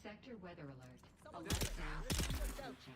Sector weather alert. A Someone light get sandstorm Let's go. approaching.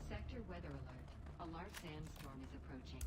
Sector weather alert. A large sandstorm is approaching.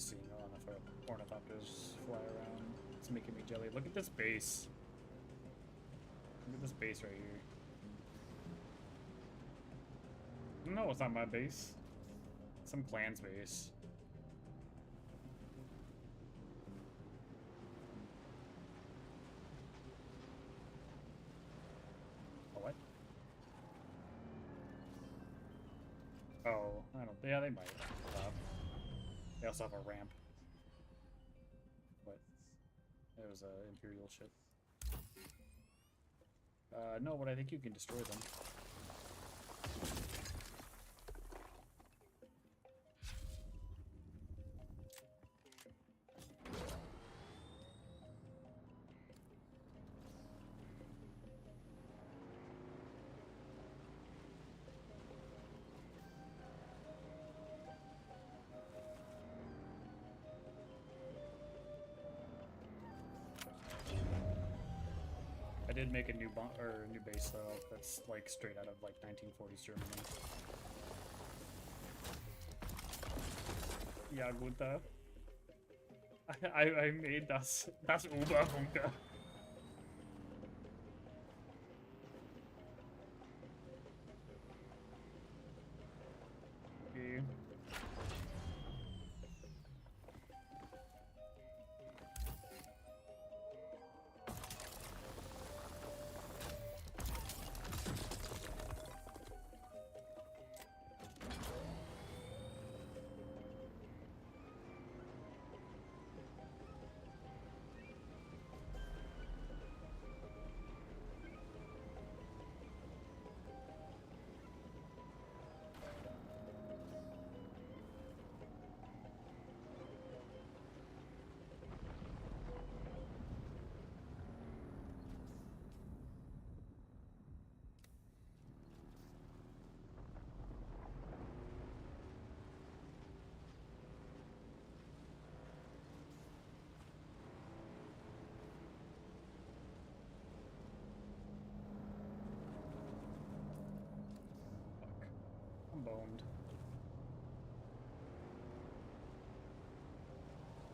seeing ornithopters fly around. It's making me jelly. Look at this base. Look at this base right here. No, it's not my base. Some clan's base. Oh, what? Oh, I don't. Yeah, they might. They also have a ramp. What? It was an Imperial ship. No, but I think you can destroy them. I did make a new new base though. That's like straight out of like 1940s Germany. Ja, gut. I made das Oberbunker. Okay. I'm boned.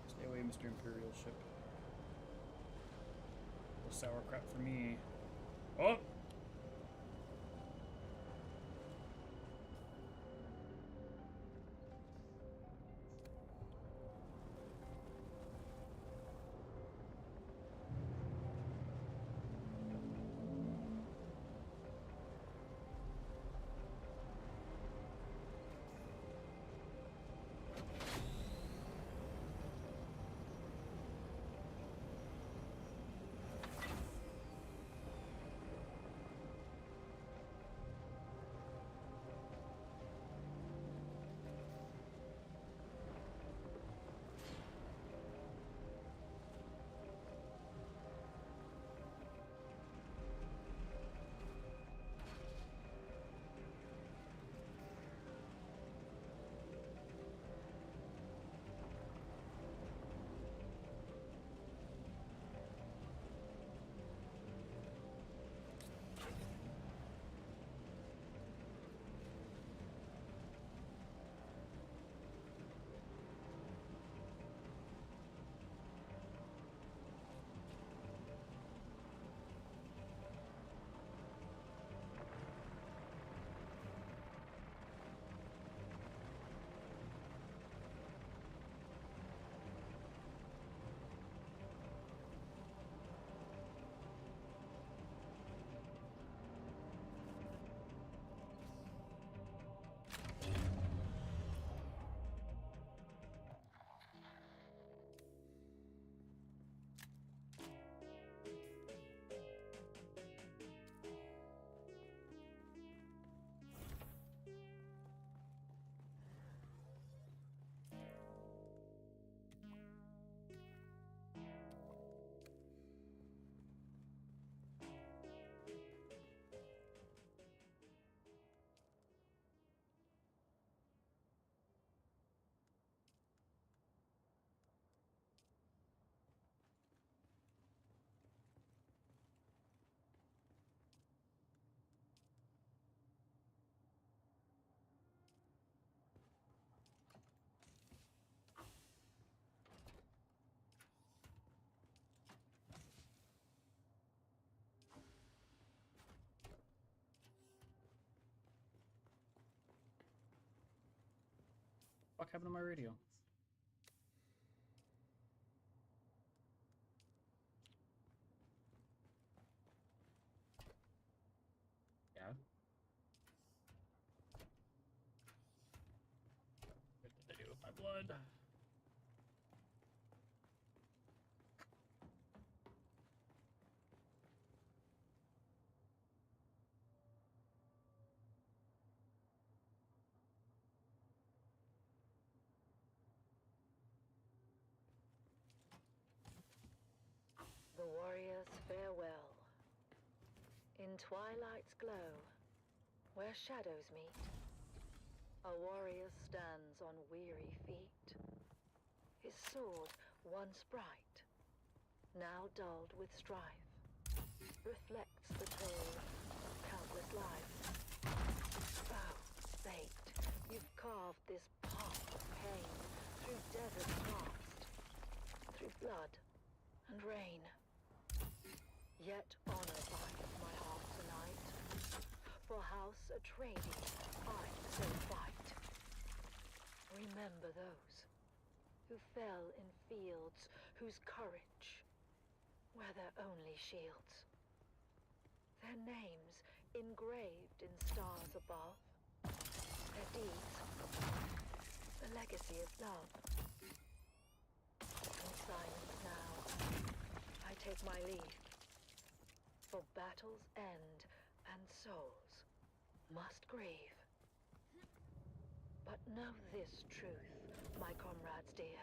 Stay away, Mr. Imperial ship. No sauerkraut for me. Oh! What happened to my radio? Yeah. What did they do with my blood? The warriors farewell. In twilight's glow, where shadows meet, a warrior stands on weary feet. His sword, once bright, now dulled with strife, reflects the toll of countless lives. Oh, fate, you've carved this path of pain through deserts past, through blood and rain. Yet honor binds my heart tonight. For House Atreides, I so fight. Remember those who fell in fields whose courage were their only shields. Their names engraved in stars above. Their deeds, the legacy of love. In silence now, I take my leave. For battles end, and souls must grieve. But know this truth, my comrades dear.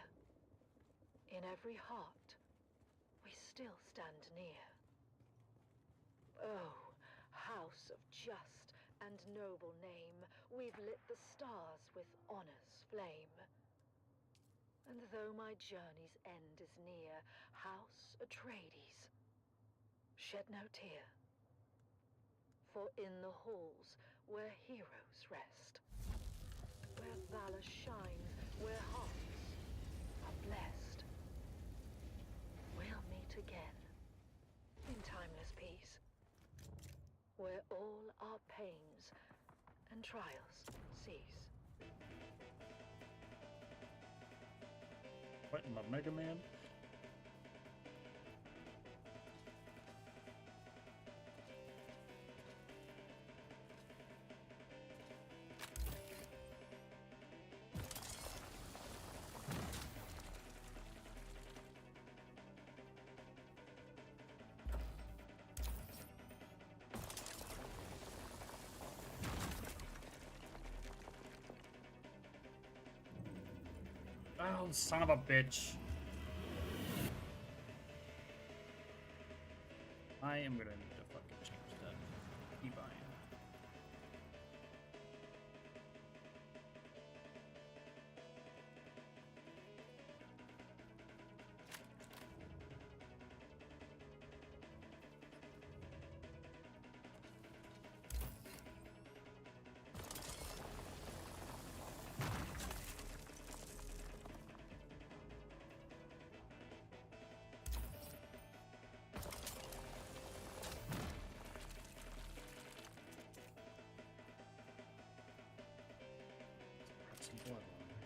In every heart, we still stand near. Oh, house of just and noble name, we've lit the stars with honor's flame. And though my journey's end is near, House Atreides, shed no tear. For in the halls where heroes rest, where valor shines, where hearts are blessed, we'll meet again in timeless peace, where all our pains and trials cease. What in the Mega Man? Oh, son of a bitch. I am gonna need to fucking change that keybind. Some blood on there.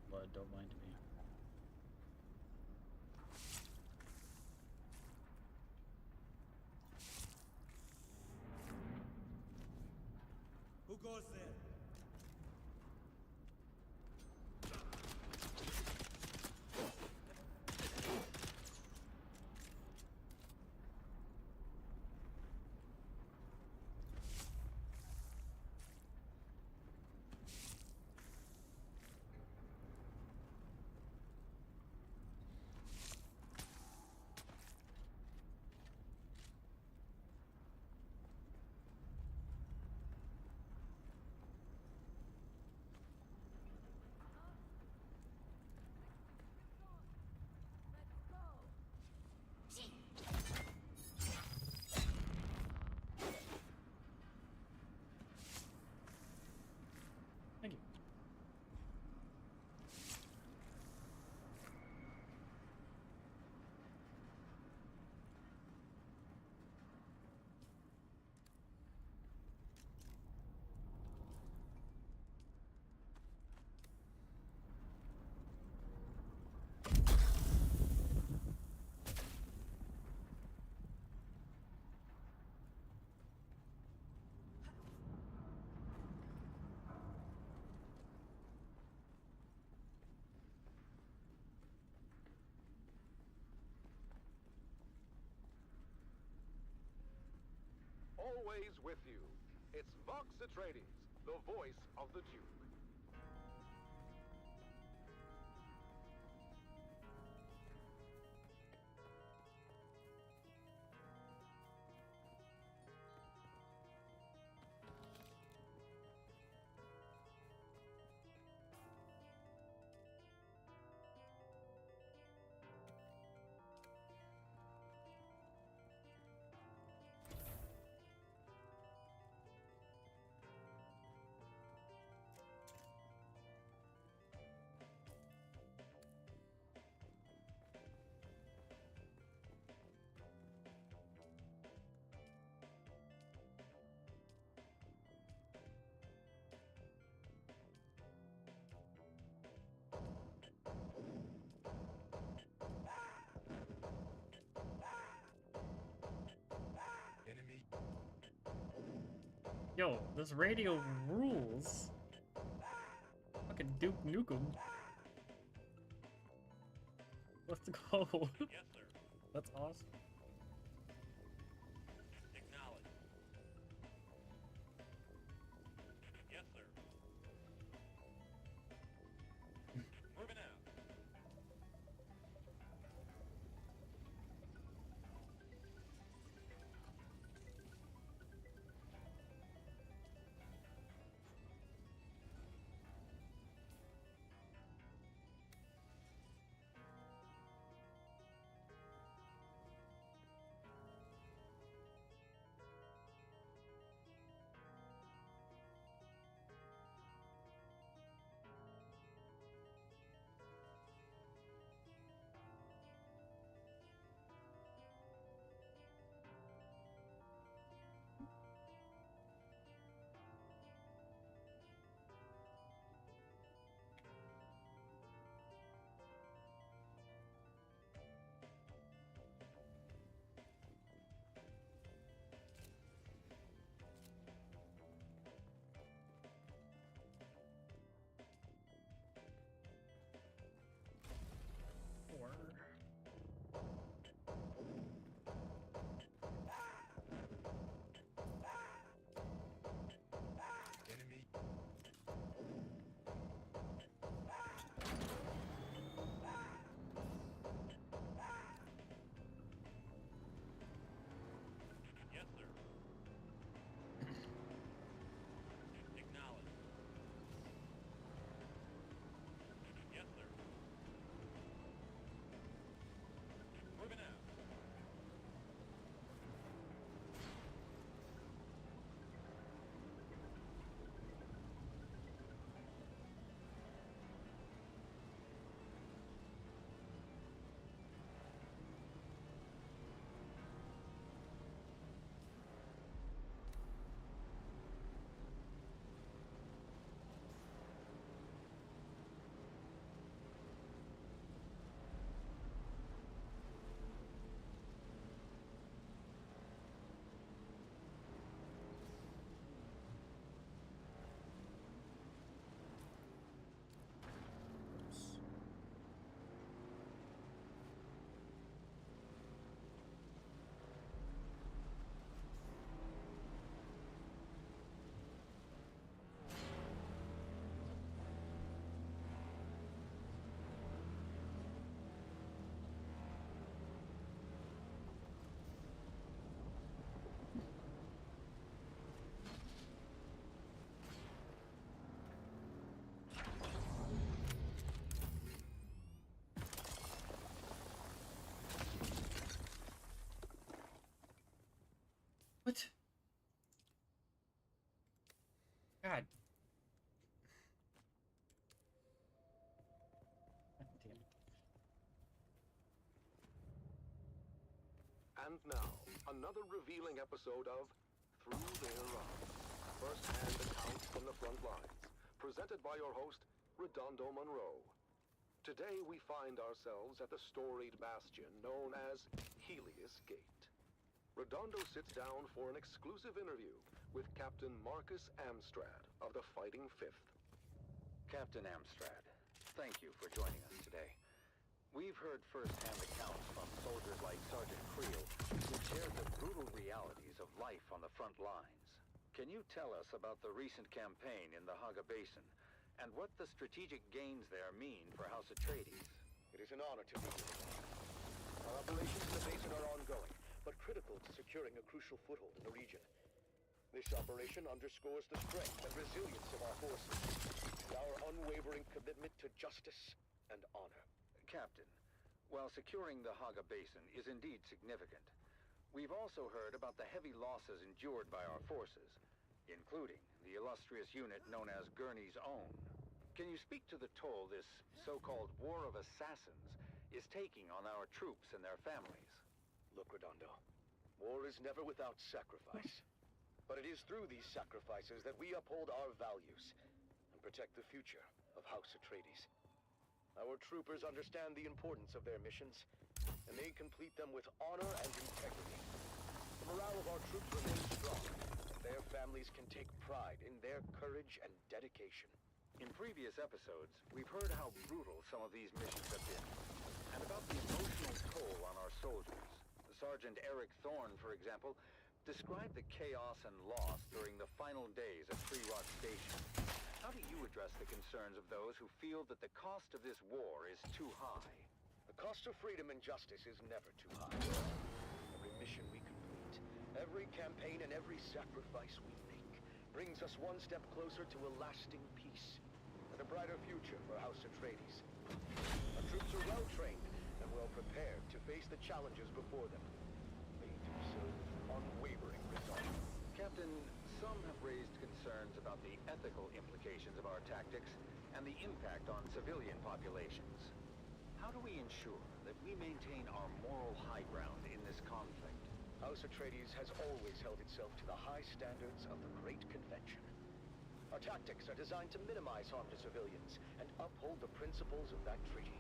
Blood, don't mind me. goes there? Thank you. Always with you. It's Vox Atreides, the voice of the Duke. Yo, this radio rules. Fucking Duke Nukem. Let's go. Yes, sir. That's awesome. Acknowledge. Yes, sir. Moving out. God. Damn it. And now, another revealing episode of Through Their Eyes. First-hand accounts from the front lines. Presented by your host, Redondo Monroe. Today we find ourselves at the storied bastion known as Helios Gate. Redondo sits down for an exclusive interview with Captain Marcus Amstrad of the Fighting Fifth. Captain Amstrad, thank you for joining us today. We've heard first-hand accounts from soldiers like Sergeant Creel, who shared the brutal realities of life on the front lines. Can you tell us about the recent campaign in the Haga Basin, and what the strategic gains there mean for House Atreides? It is an honor to be here. Our operations in the basin are ongoing, but critical to securing a crucial foothold in the region. This operation underscores the strength and resilience of our forces, and our unwavering commitment to justice and honor. Captain, while securing the Haga Basin is indeed significant, we've also heard about the heavy losses endured by our forces, including the illustrious unit known as Gurney's Own. Can you speak to the toll this so-called War of Assassins is taking on our troops and their families? Look, Redondo, war is never without sacrifice. But it is through these sacrifices that we uphold our values and protect the future of House Atreides. Our troopers understand the importance of their missions, and they complete them with honor and integrity. The morale of our troops remains strong, and their families can take pride in their courage and dedication. In previous episodes, we've heard how brutal some of these missions have been, and about the emotional toll on our soldiers. Sergeant Eric Thorne, for example, described the chaos and loss during the final days of Tree Rock Station. How do you address the concerns of those who feel that the cost of this war is too high? The cost of freedom and justice is never too high. Every mission we complete, every campaign and every sacrifice we make brings us one step closer to a lasting peace and a brighter future for House Atreides. Our troops are well trained and well prepared to face the challenges before them. They do so with unwavering resolve. Captain, some have raised concerns about the ethical implications of our tactics and the impact on civilian populations. How do we ensure that we maintain our moral high ground in this conflict? House Atreides has always held itself to the high standards of the Great Convention. Our tactics are designed to minimize harm to civilians and uphold the principles of that treaty.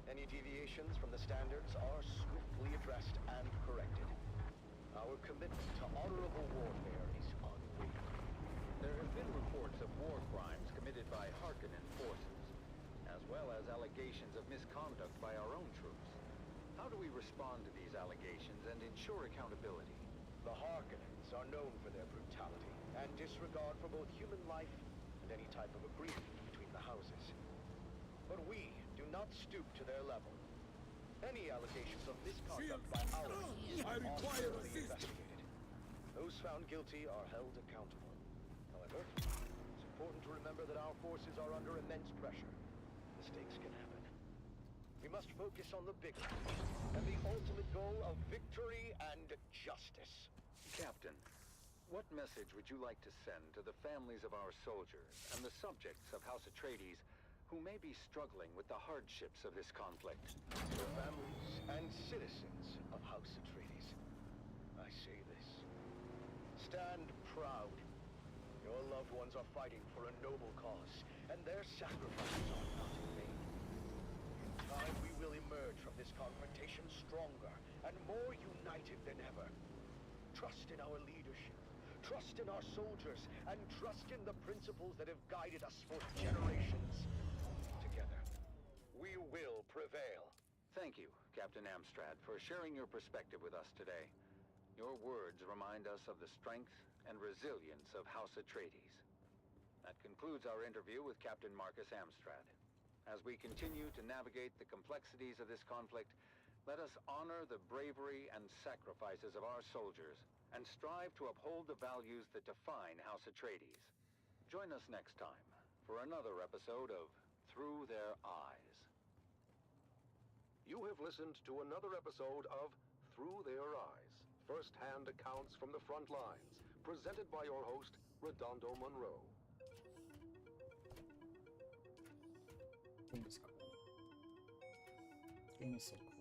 Any deviations from the standards are swiftly addressed and corrected. Our commitment to honorable warfare is unwavering. There have been reports of war crimes committed by Harkonnen forces, as well as allegations of misconduct by our own troops. How do we respond to these allegations and ensure accountability? The Harkonnens are known for their brutality and disregard for both human life and any type of agreement between the houses. But we do not stoop to their level. Any allegations of misconduct by our troops are thoroughly investigated. Those found guilty are held accountable. However, it's important to remember that our forces are under immense pressure. Mistakes can happen. We must focus on the big picture and the ultimate goal of victory and justice. Captain, what message would you like to send to the families of our soldiers and the subjects of House Atreides who may be struggling with the hardships of this conflict? The families and citizens of House Atreides, I say this. Stand proud. Your loved ones are fighting for a noble cause, and their sacrifices are not in vain. In time, we will emerge from this confrontation stronger and more united than ever. Trust in our leadership, trust in our soldiers, and trust in the principles that have guided us for generations. Together, we will prevail. Thank you, Captain Amstrad, for sharing your perspective with us today. Your words remind us of the strength and resilience of House Atreides. That concludes our interview with Captain Marcus Amstrad. As we continue to navigate the complexities of this conflict, let us honor the bravery and sacrifices of our soldiers and strive to uphold the values that define House Atreides. Join us next time for another episode of Through Their Eyes. You have listened to another episode of Through Their Eyes, first-hand accounts from the front lines, presented by your host, Redondo Monroe. Game is cool. Game is so cool.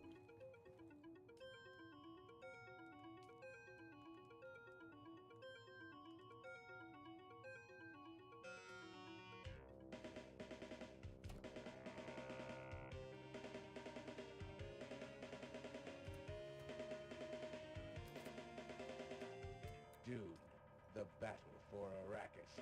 Dune, the battle for Arrakis.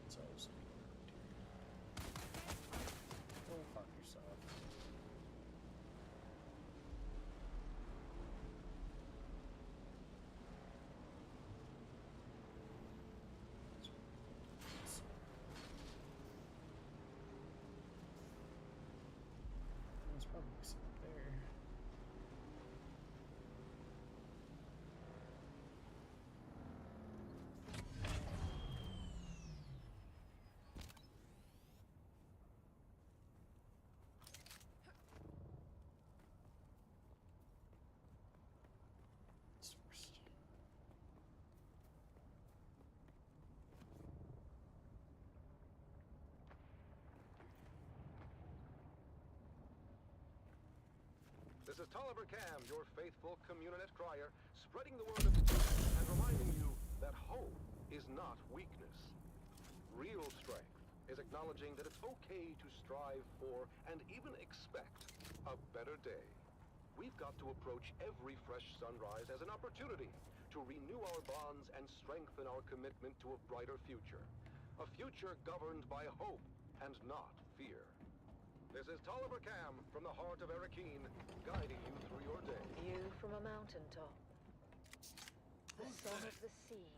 So go fuck yourself. There's probably some there. This first. This is Tolliver Cam, your faithful community crier, spreading the word of truth and reminding you that hope is not weakness. Real strength is acknowledging that it's okay to strive for and even expect a better day. We've got to approach every fresh sunrise as an opportunity to renew our bonds and strengthen our commitment to a brighter future. A future governed by hope and not fear. This is Tolliver Cam from the heart of Arrakis, guiding you through your day. View from a mountaintop. The song of the sea.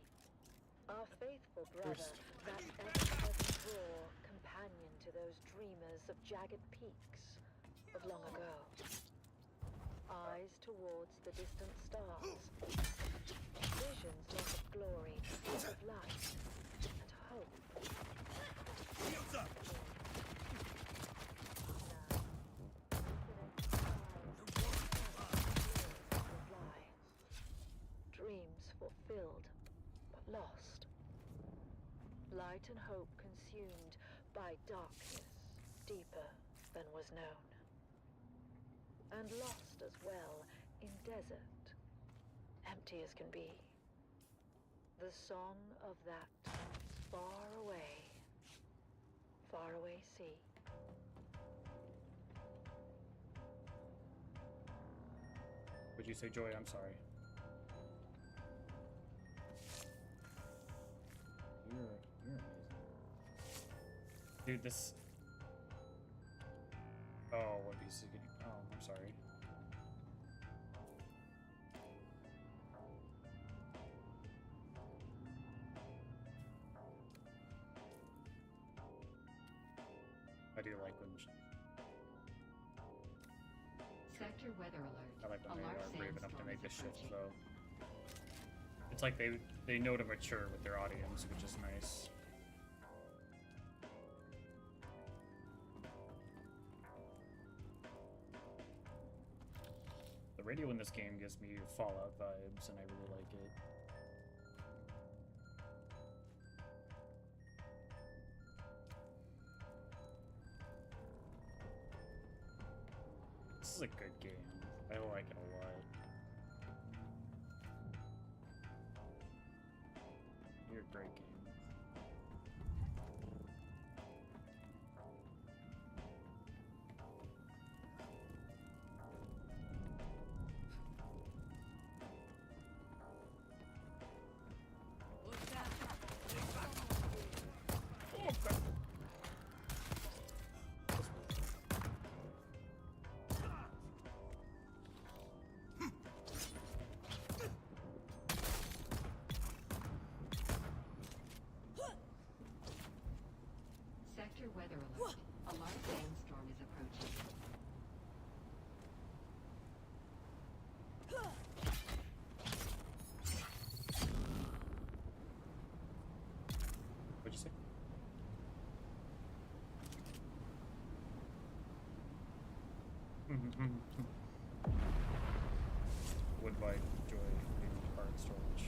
Our faithful brother, that ever-present roar, companion to those dreamers of jagged peaks of long ago. Eyes towards the distant stars. Visions not of glory, but of light and hope. Shields up! Dreams fulfilled, but lost. Light and hope consumed by darkness deeper than was known. And lost as well in desert, empty as can be. The song of that far away sea. Would you say Joy? I'm sorry. You're amazing. Dude, this... Oh, One Piece is getting... Oh, I'm sorry. do like when Sector weather alert. I like A when they large are brave enough to sandstorm make is the shift approaching. though. It's like they know to mature with their audience, which is nice. The radio in this game gives me Fallout vibes, and I really like it. This is a good game. I like it a lot. You're a great game. Sector weather alert. A large sandstorm is approaching. What'd you say? Would buy joy in card storage.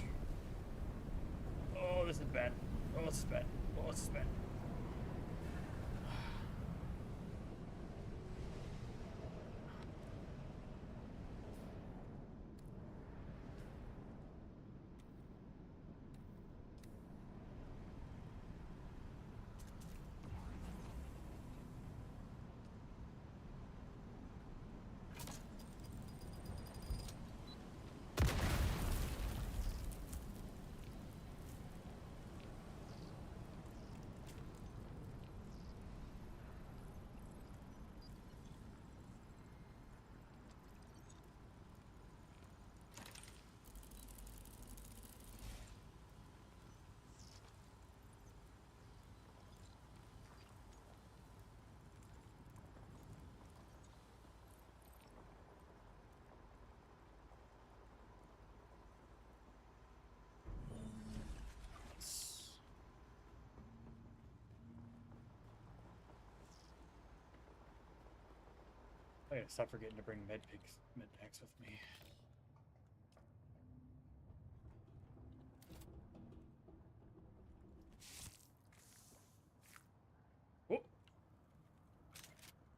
Oh, this is bad. Oh, this is bad. Oh, this is bad. I gotta stop forgetting to bring med packs with me. Oh!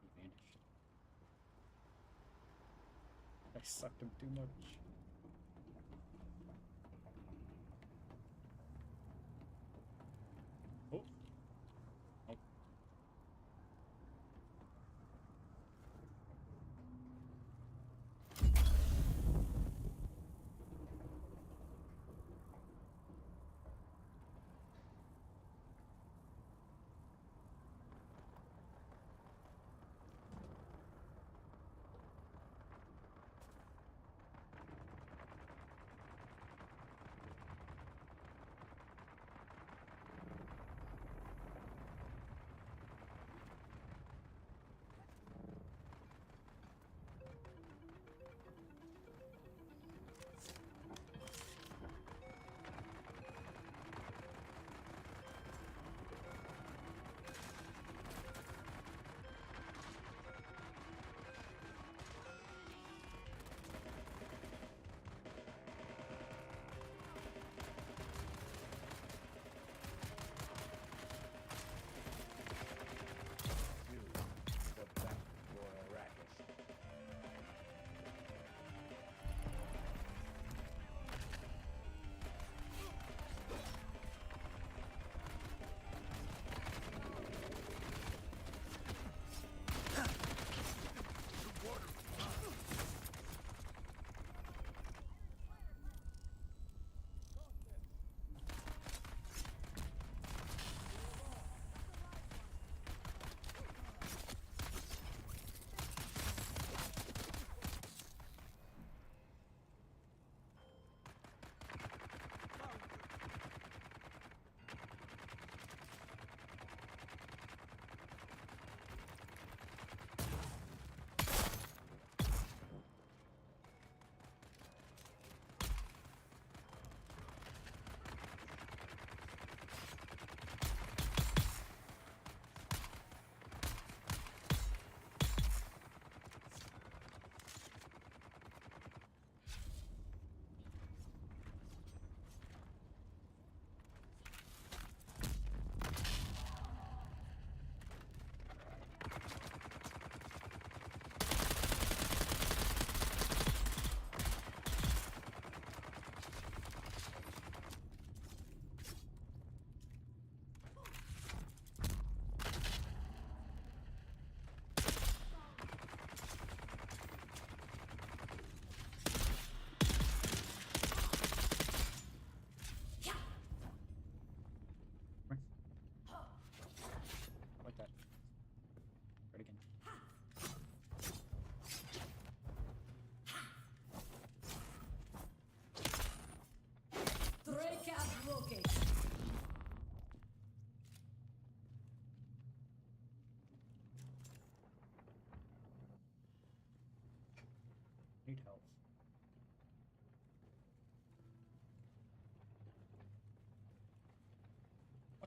He vanished. I sucked him too much. Oh! Nope.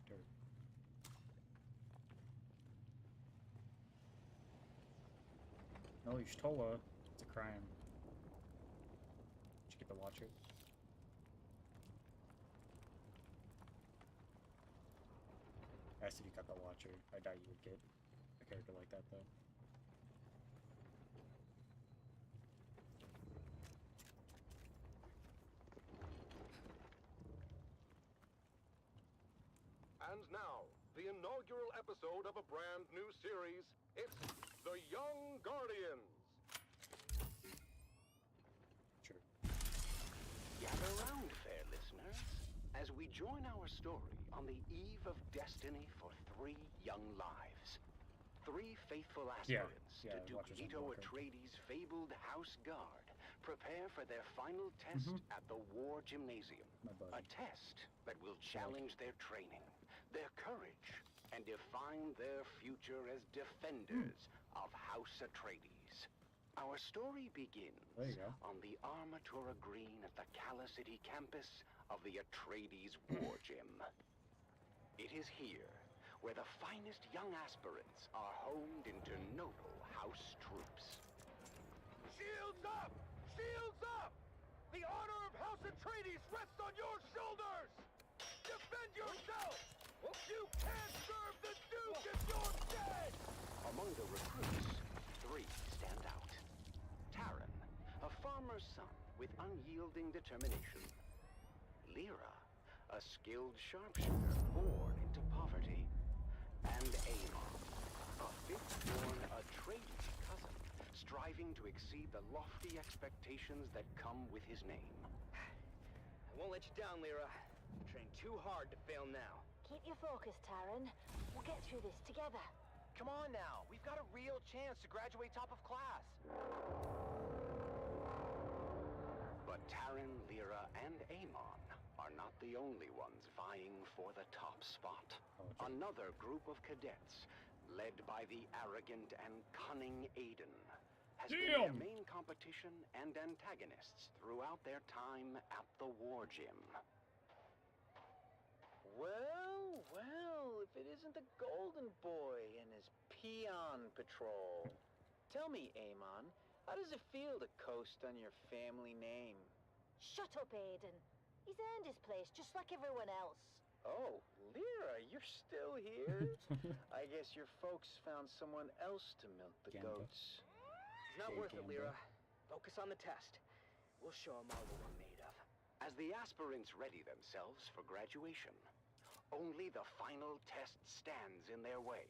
Dirt. No, Y'shtola. It's a crime. Did you get the Watcher? I asked if you got the Watcher. I doubt you would get a character like that, though. And now, the inaugural episode of a brand new series. It's The Young Guardians. Sure. Gather round, fair listeners, as we join our story on the eve of destiny for 3 young lives. 3 faithful aspirants to Duke Watcher's on Leto Walker. Atreides' fabled House Guard prepare for their final test at the War Gymnasium. My buddy. A test that will challenge their training, their courage, and define their future as defenders of House Atreides. Our story begins There you go. on the Armatura Green at the Cala City campus of the Atreides War Gym. It is here where the finest young aspirants are honed into noble House troops. Shields up! Shields up! The honor of House Atreides rests on your shoulders! Defend yourself! You can't serve the Duke if you're dead! Among the recruits, 3 stand out. Taran, a farmer's son with unyielding determination. Lyra, a skilled sharpshooter born into poverty. And Aemon, a fifth-born Atreides cousin, striving to exceed the lofty expectations that come with his name. I won't let you down, Lyra. Trained too hard to fail now. Keep your focus, Taran. We'll get through this together. Come on now. We've got a real chance to graduate top of class. But Taran, Lyra, and Aemon are not the only ones vying for the top spot. Another group of cadets, led by the arrogant and cunning Aiden, has been their main competition and antagonists throughout their time at the War Gym. Well, if it isn't the Golden Boy and his peon patrol. Tell me, Aemon, how does it feel to coast on your family name? Shut up, Aiden. He's earned his place just like everyone else. Oh, Lyra, you're still here? I guess your folks found someone else to milk the Gamba. goats. It's not Hey, worth it, Gamba. Lyra. Focus on the test. We'll show them all what we're made of. As the aspirants ready themselves for graduation, only the final test stands in their way.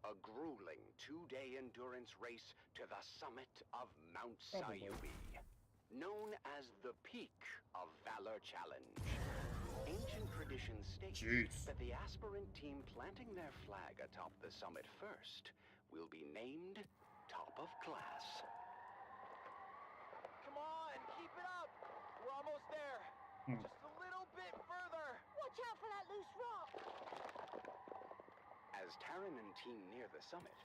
A grueling 2-day endurance race to the summit of Mount Probably. Sayubi, known as the Peak of Valor Challenge. Ancient tradition states Jeez. that the aspirant team planting their flag atop the summit first will be named top of class. Come on, keep it up! We're almost there. Just a little bit further. Watch out for that loose rock! As Taran and team near the summit,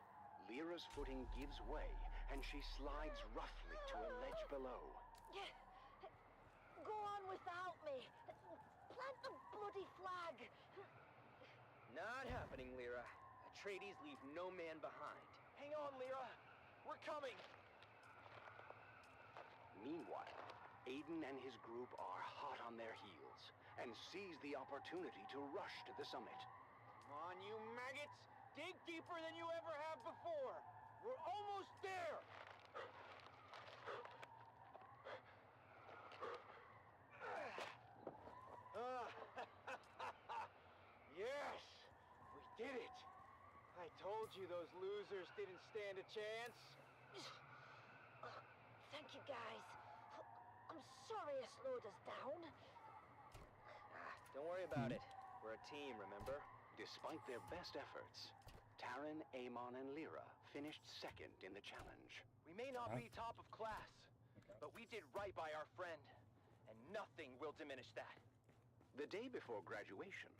Lyra's footing gives way, and she slides roughly to a ledge below. Go on without me. Plant the bloody flag. Not happening, Lyra. Atreides leave no man behind. Hang on, Lyra. We're coming. Meanwhile, Aiden and his group are hot on their heels and seize the opportunity to rush to the summit. Come on, you maggots! Dig deeper than you ever have before! We're almost there! Yes! We did it! I told you those losers didn't stand a chance. Thank you, guys. I'm sorry I slowed us down. Don't worry about it. We're a team, remember? Despite their best efforts, Taran, Aemon, and Lyra finished second in the challenge. We may not be top of class, but we did right by our friend, and nothing will diminish that. The day before graduation,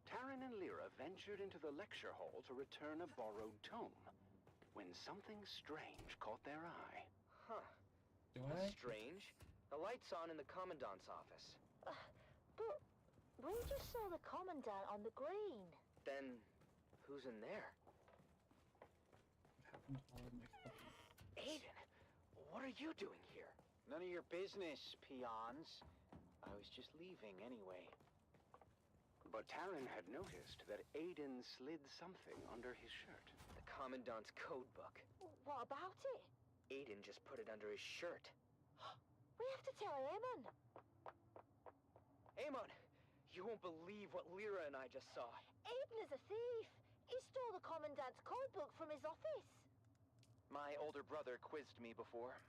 Taran and Lyra ventured into the lecture hall to return a borrowed tome, when something strange caught their eye. Huh. Do That's strange. The light's on in the Commandant's office. But we just saw the Commandant on the green. Then, who's in there? What happened to all of my fucking... Aiden, what are you doing here? None of your business, peons. I was just leaving anyway. But Taryn had noticed that Aiden slid something under his shirt. The Commandant's code book. What about it? Aiden just put it under his shirt. We have to tell Eamon. Amon, you won't believe what Lyra and I just saw. Aiden is a thief. He stole the Commandant's code book from his office. My older brother quizzed me before.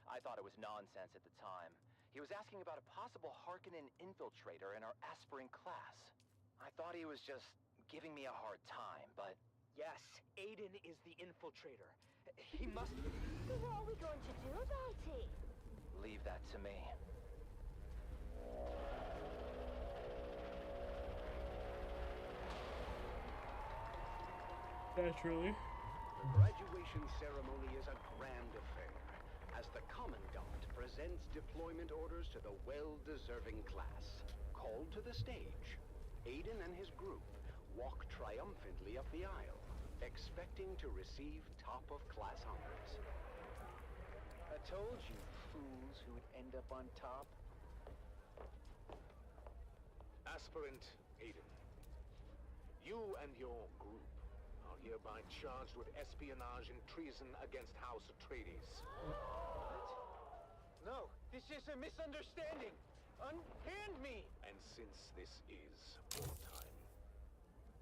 I thought it was nonsense at the time. He was asking about a possible Harkonnen infiltrator in our aspirant class. I thought he was just giving me a hard time, but... Yes, Aiden is the infiltrator. He must... So what are we going to do about it? Leave that to me. Naturally. The graduation ceremony is a grand affair, as the Commandant presents deployment orders to the well-deserving class. Called to the stage, Aiden and his group walk triumphantly up the aisle, expecting to receive top-of-class honors. I told you, fools, who would end up on top. Aspirant Aiden, you and your group are hereby charged with espionage and treason against House Atreides. No, this is a misunderstanding. Unhand me! And since this is wartime,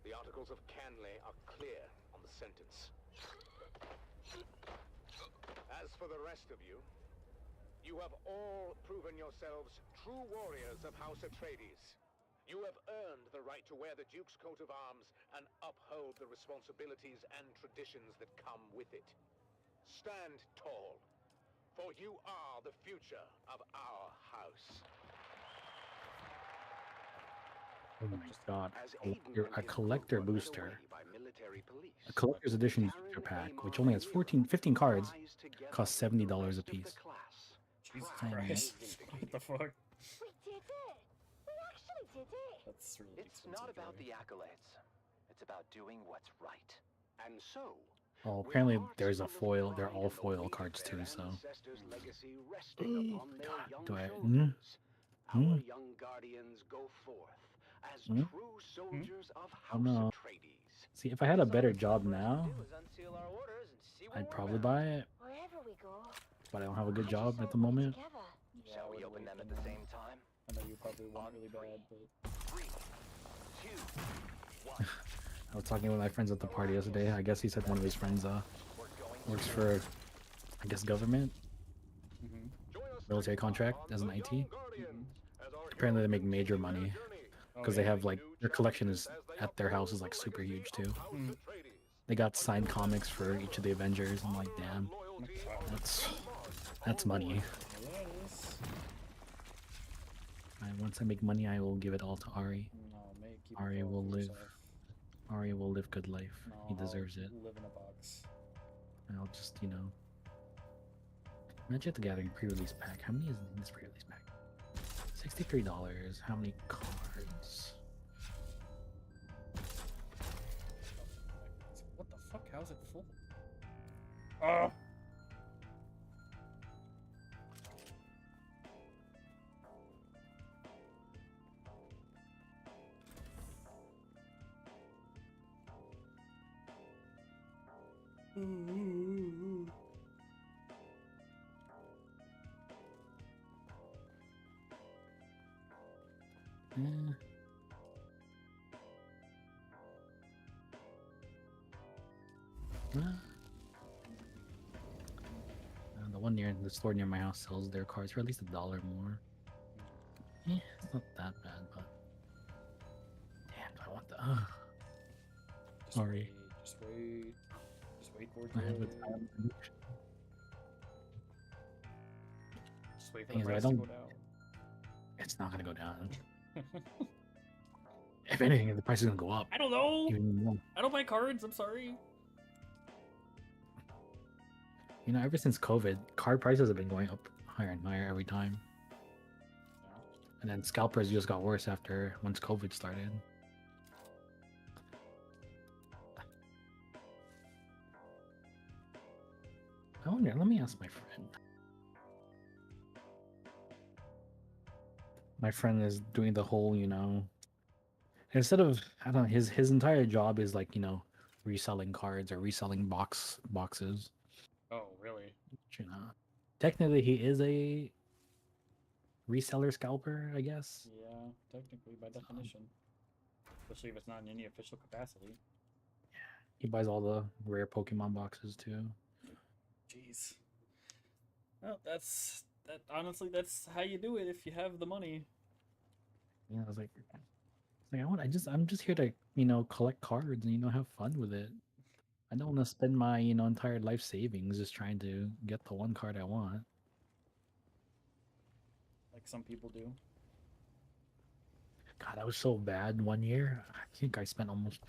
the Articles of Canley are clear on the sentence. As for the rest of you, you have all proven yourselves true warriors of House Atreides. You have earned the right to wear the Duke's coat of arms and uphold the responsibilities and traditions that come with it. Stand tall, for you are the future of our house. Oh my god. As Aiden You're and a his collector group were led booster. away by military police, A collector's edition booster pack, which only has 15 cards, costs $70 a piece. Jesus Christ. What the fuck? We did it. We actually did it. That's really It's not about the accolades. It's about doing what's right. And so, Oh, apparently there's a foil. They're all foil cards too, so. ancestors' legacy resting upon their God, young do I... shoulders, our young guardians go forth as true soldiers of Oh House no. Atreides. See, if I had a better job now, Do is unseal our orders and see where I'd we're probably at. buy it. Wherever we go. But I don't have a good I job just at the hope we're moment. together. Shall we open them at the same time? I know you probably want really bad, but... 3, 2, 1. I was talking with my friends at the party yesterday. I guess he said one of his friends works for, I guess, government. Military contract as an IT. Apparently they make major money because they have like their collection is at their house is like super huge too. They got signed comics for each of the Avengers. I'm like, damn, that's money. And once I make money, I will give it all to Ari. No, mate, keep Ari it all will for live. yourself. Ari will live good life. He No, deserves it. Live in a box. And I'll just, you know. Magic the Gathering pre-release pack. How many is in this pre-release pack? $63. How many cards? What the fuck? How's it full? Oh! The one near the store near my house sells their cards for at least $1 more. Yeah, it's not that bad, but damn, do I want the? Sorry. Just wait. Just wait for it. I have the time. Just wait for Thing the is, I price to don't- go down. It's not gonna go down. If anything, the price is gonna go up. I don't know. Even more. I don't buy cards. I'm sorry. You know, ever since COVID, card prices have been going up higher and higher every time. And then scalpers just got worse after once COVID started. I wonder, let me ask my friend. My friend is doing the whole, you know, instead of, I don't know, his entire job is like, you know, reselling cards or reselling boxes. Oh, really? You know, technically he is a reseller scalper, I guess. Yeah, technically by definition. Especially if it's not in any official capacity. He buys all the rare Pokemon boxes too. Jeez. Well, honestly, that's how you do it if you have the money. Yeah, I was like I'm just here to, you know, collect cards and, you know, have fun with it. I don't want to spend my, you know, entire life savings just trying to get the one card I want. Like some people do. God, that was so bad one year. I think I spent almost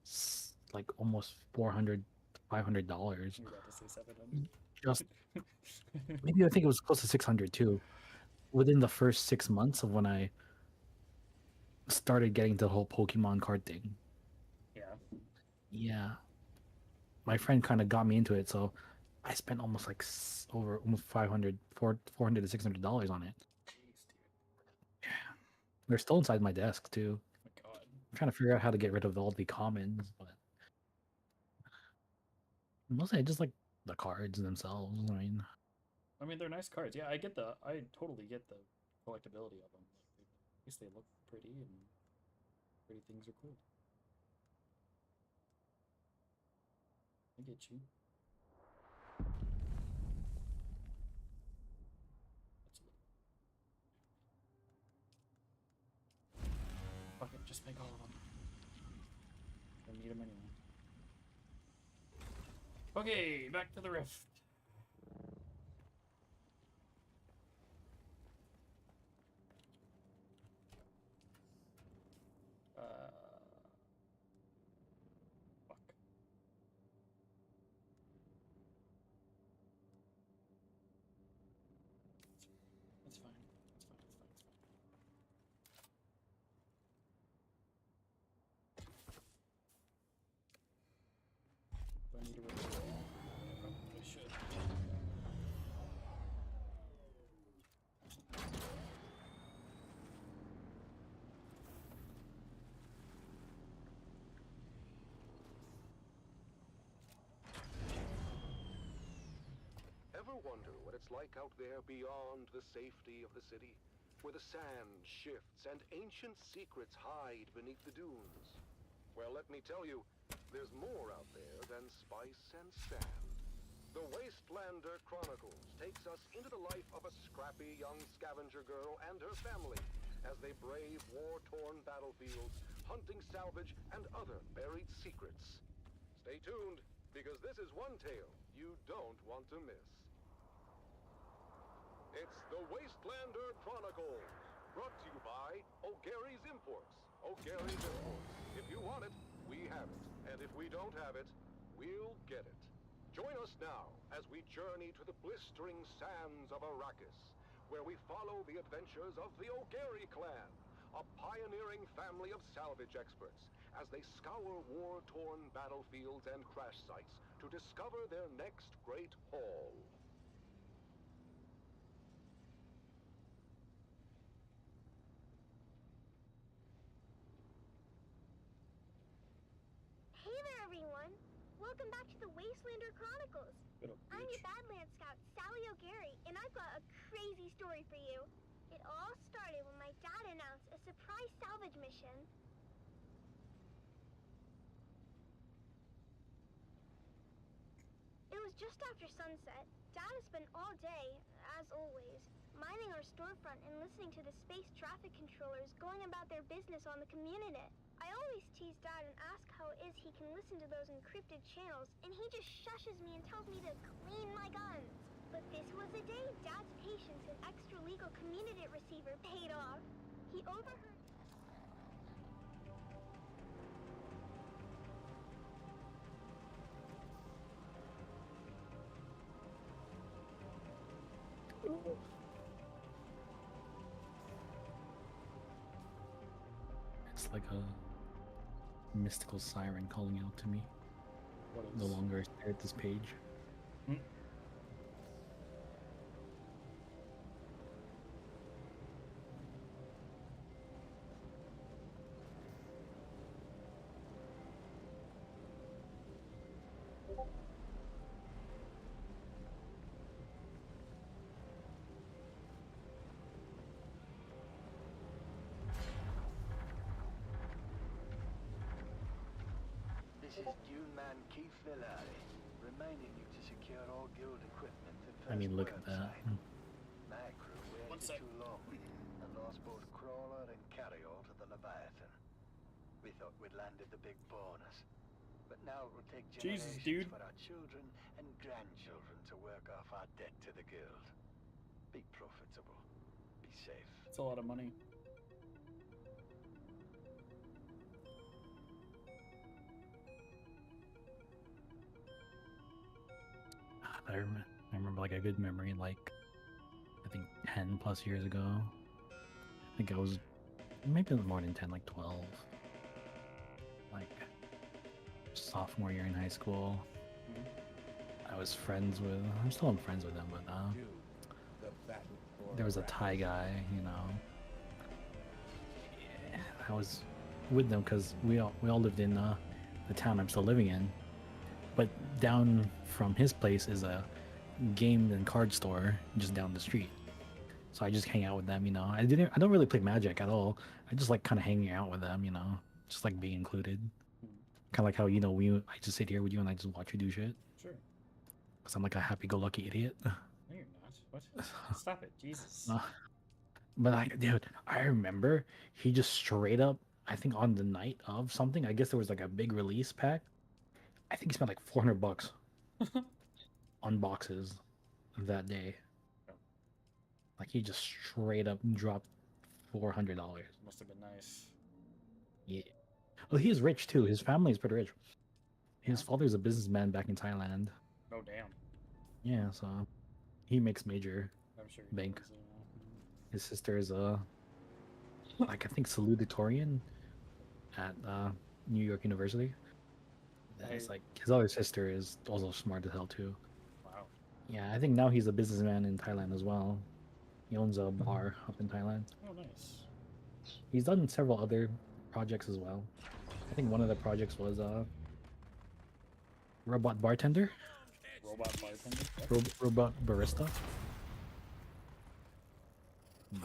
$400, $500. You were about to say 700. Just maybe I think it was close to 600 too. Within the first 6 months of when I started getting the whole Pokemon card thing. Yeah. Yeah. My friend kind of got me into it, so I spent almost like over almost $400 to $600 on it. Jeez, dude. Yeah. They're still inside my desk too. Oh my God. I'm trying to figure out how to get rid of all the commons, but mostly I just like the cards themselves. I mean, they're nice cards. Yeah, I totally get the collectability of them. Like, at least they look pretty, and pretty things are cool. I get you. Fuck it, just make all of them. I need them anyway. Okay, back to the rift. Fuck. It's fine. It's fine. It's fine. It's fine. Do I need to record? I probably should. Ever wonder what it's like out there beyond the safety of the city? Where the sand shifts and ancient secrets hide beneath the dunes? Well, let me tell you, there's more out there than spice and sand. The Wastelander Chronicles takes us into the life of a scrappy young scavenger girl and her family as they brave war-torn battlefields, hunting salvage and other buried secrets. Stay tuned, because this is one tale you don't want to miss. It's the Wastelander Chronicles, brought to you by O'Gary's Imports. O'Gary's Imports. If you want it, we have it. And if we don't have it, we'll get it. Join us now as we journey to the blistering sands of Arrakis, where we follow the adventures of the O'Gary clan, a pioneering family of salvage experts, as they scour war-torn battlefields and crash sites to discover their next great haul. Hey there, everyone! Welcome back to the Wastelander Chronicles. I'm your Badlands Scout, Sally O'Gary, and I've got a crazy story for you. It all started when my dad announced a surprise salvage mission. It was just after sunset. Dad has spent all day, as always, minding our storefront and listening to the space traffic controllers going about their business on the community. I always tease Dad and ask how it is he can listen to those encrypted channels, and he just shushes me and tells me to clean my guns. But this was the day Dad's patience and extra-legal community receiver paid off. He overheard... It's like a mystical siren calling out to me. What is? No longer stare at this page. Hmm? This is Dune Man Keith Villari, reminding you to secure all guild equipment at I mean, look First at that. World site. My crew One waited sec. too long and lost both crawler and carryall to the Leviathan. We thought we'd landed the big bonus, but now it will take Jesus, generations dude. for our children and grandchildren to work off our debt to the guild. Be profitable. Be safe. It's a lot of money. I remember like a good memory, like I think 10 plus years ago. I think I was maybe more than 10, like 12. Like sophomore year in high school. I was friends with, I'm still friends with them, but there was a Thai guy, you know. Yeah, I was with them because we all lived in the town I'm still living in. But down from his place is a game and card store just down the street. So I just hang out with them, you know. I don't really play Magic at all. I just like kind of hanging out with them, you know, just like being included. Kind of like how, you know, I just sit here with you and I just watch you do shit. Sure. Because I'm like a happy-go-lucky idiot. No, you're not. What? Stop it, Jesus. But dude, I remember he just straight up, I think on the night of something, I guess there was like a big release pack. I think he spent like $400 on boxes that day. Like he just straight up dropped $400. Must have been nice. Yeah. Well, he's rich too. His family is pretty rich. His father's a businessman back in Thailand. Oh damn. Yeah, so he makes major I'm sure bank. Does, His sister is like I think salutatorian at New York University. It's like his other sister is also smart as hell too. Wow. Yeah, I think now he's a businessman in Thailand as well. He owns a bar up in Thailand. Oh nice. He's done several other projects as well. I think one of the projects was robot bartender. Robot bartender. Robot barista. You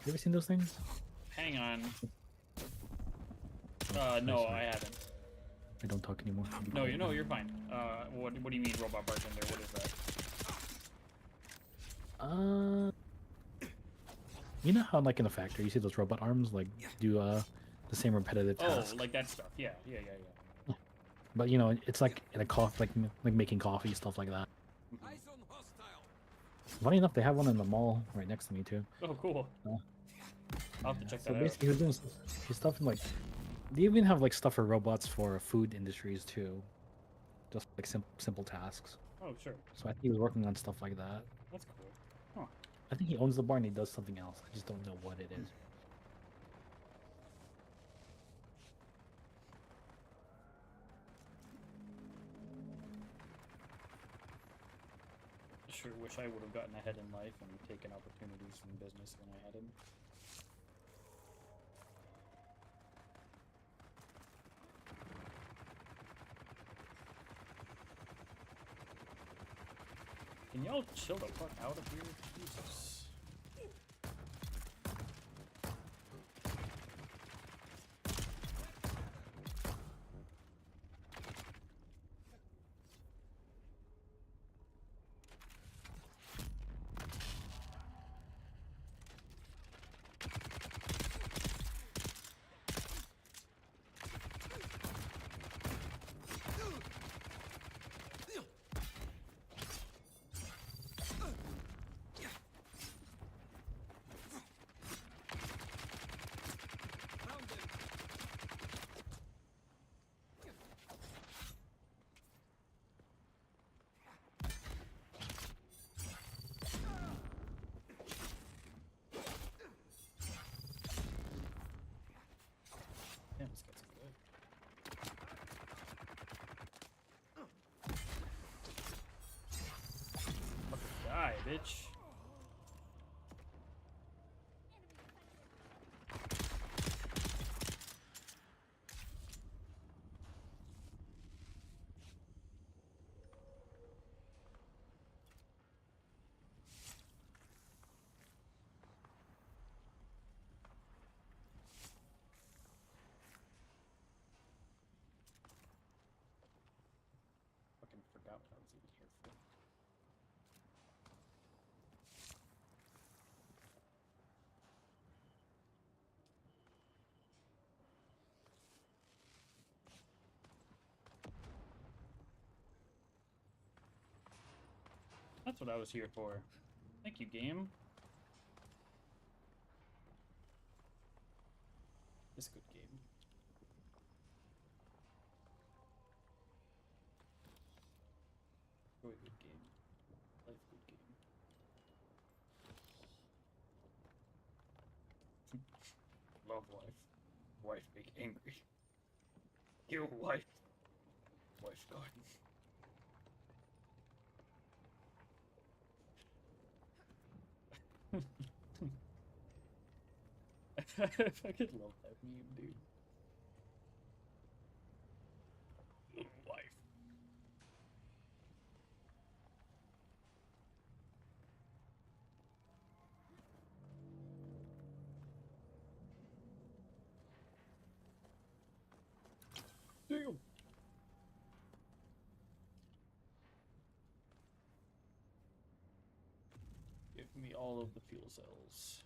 ever seen those things? Hang on. No, I haven't. I don't talk anymore. No, you're fine. What do you mean robot bartender? What is that? You know how like in a factory you see those robot arms like do the same repetitive tasks. Oh, like that stuff. Yeah. But you know, it's like in a coffee, like making coffee, stuff like that. Funny enough, they have one in the mall right next to me too. Oh, cool. I'll have to check So that basically, out. he's doing stuff in like. They even have like stuff for robots for food industries too, just like simple tasks. Oh, sure. So I think he was working on stuff like that. That's cool. Huh. I think he owns the bar and he does something else. I just don't know what it is. Sure wish I would have gotten ahead in life and taken opportunities in business when I had them. Can y'all chill the fuck out of here? Jesus. Damn, this guy's good. Fucking die, bitch. Forgot what I was even here for. That's what I was here for. Thank you, game. This good game. Really good game. Life good game. Love life. Wife make angry. Your wife. Wife gone. I fucking love that meme, dude. Wife. Damn. Give me all of the fuel cells.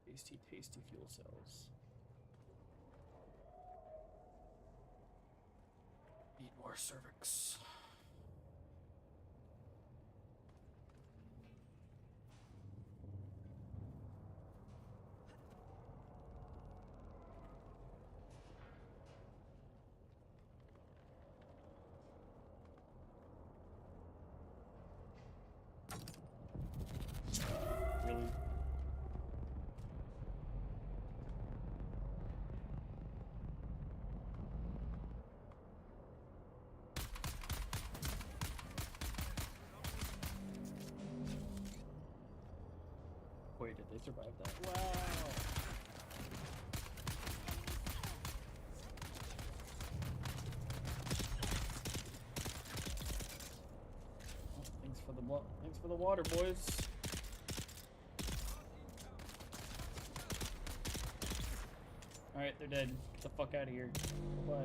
Tasty, tasty fuel cells. Eat more cervix. Really? Wait, did they survive that? Wow! Oh, thanks for the water, boys. Alright, they're dead. Get the fuck out of here. Bye.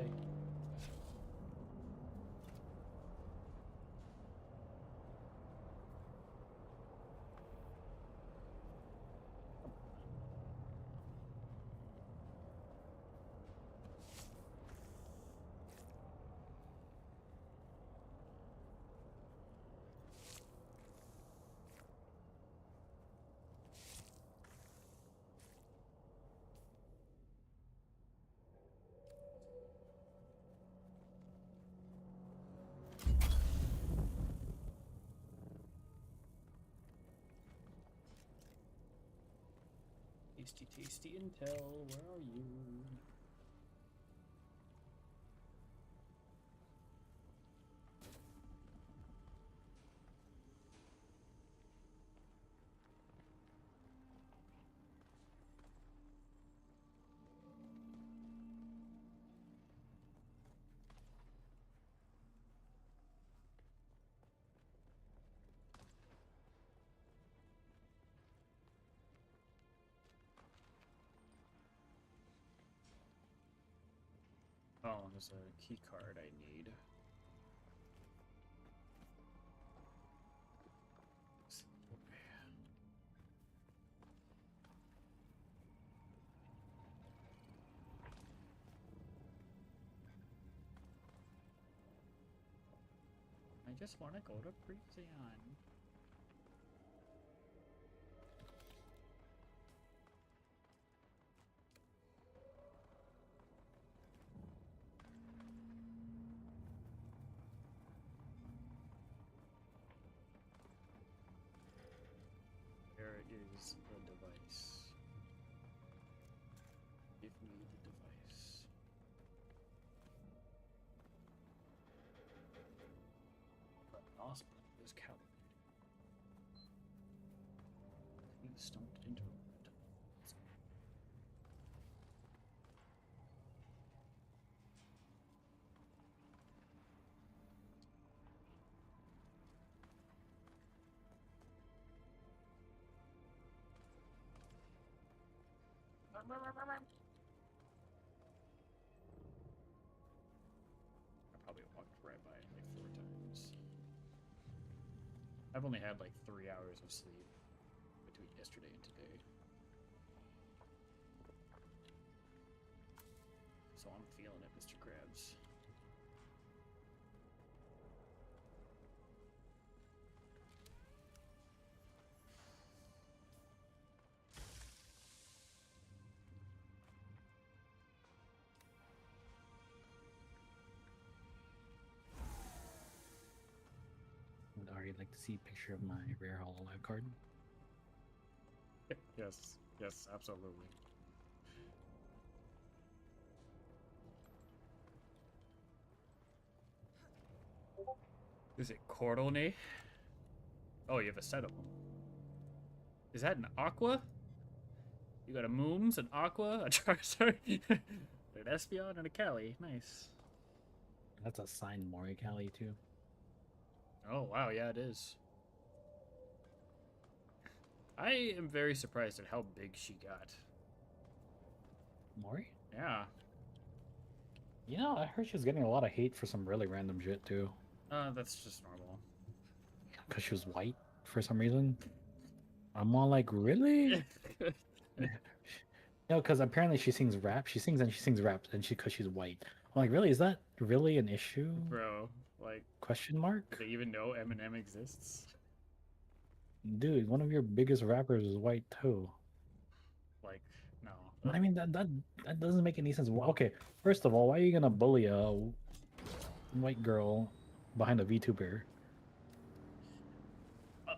Tasty, tasty intel, where are you? Oh, there's a key card I need. I just want to go to prison. Where is the device? Give me the device. Stumped into it. I probably walked right by it like 4 times. I've only had like 3 hours of sleep between yesterday and today. So I'm feeling it, Mr. Krabs. Would already like to see a picture of my rare HoloLive card. Yes, yes, absolutely. Is it Cordone? Oh, you have a set of them. Is that an Aqua? You got a Mooms, an Aqua, a Charizard, an Espeon, and a Cali. Nice. That's a signed Mori Cali too. Oh, wow, yeah, it is. I am very surprised at how big she got. Mori? Yeah. You know, I heard she was getting a lot of hate for some really random shit too. That's just normal. Because she was white for some reason. I'm all like, really? No, because apparently she sings rap. She sings and she sings rap, and because she's white. I'm like, really? Is that really an issue? Bro, like... Question mark? Do they even know Eminem exists? Dude, one of your biggest rappers is white too. Like, no. I mean, that doesn't make any sense. Okay, first of all, why are you gonna bully a white girl behind a VTuber?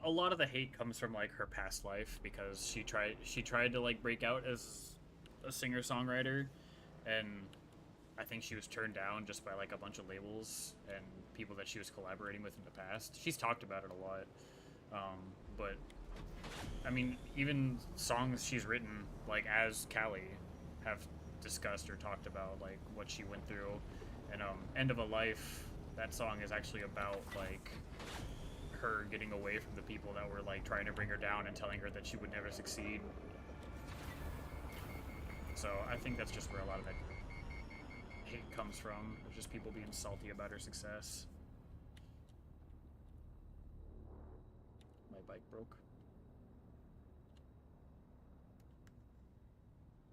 A lot of the hate comes from like her past life because she tried to like break out as a singer-songwriter, and I think she was turned down just by like a bunch of labels and people that she was collaborating with in the past. She's talked about it a lot, but I mean, even songs she's written like as Callie have discussed or talked about like what she went through, and End of a Life, that song is actually about like her getting away from the people that were like trying to bring her down and telling her that she would never succeed. So I think that's just where a lot of that hate comes from. It's just people being salty about her success. My bike broke.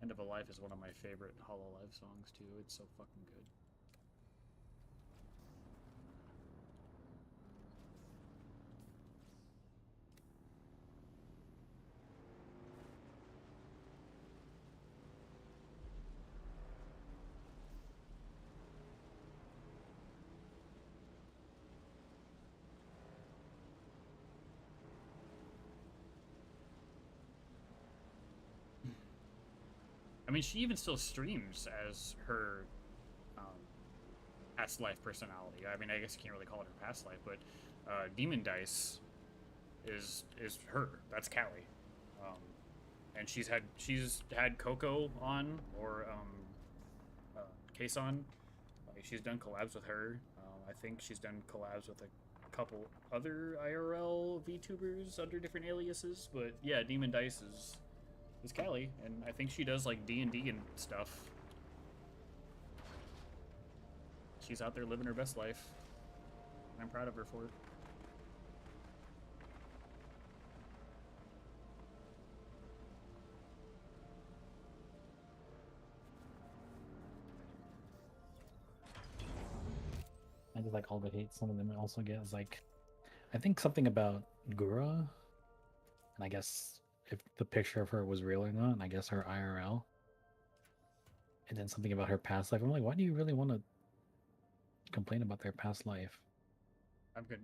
End of a Life is one of my favorite HoloLive songs too. It's so fucking good. I mean, she even still streams as her past life personality. I mean, I guess you can't really call it her past life, but Demon Dice is her. That's Callie, and she's had Coco on or Case on. Like, she's done collabs with her. I think she's done collabs with a couple other IRL VTubers under different aliases. But yeah, Demon Dice is Callie, and I think she does like D&D and stuff. She's out there living her best life. I'm proud of her for it. I just like all the hate some of them also get is like, I think something about Gura, and I guess if the picture of her was real or not, and I guess her IRL, and then something about her past life. I'm like, why do you really want to complain about their past life? I'm good.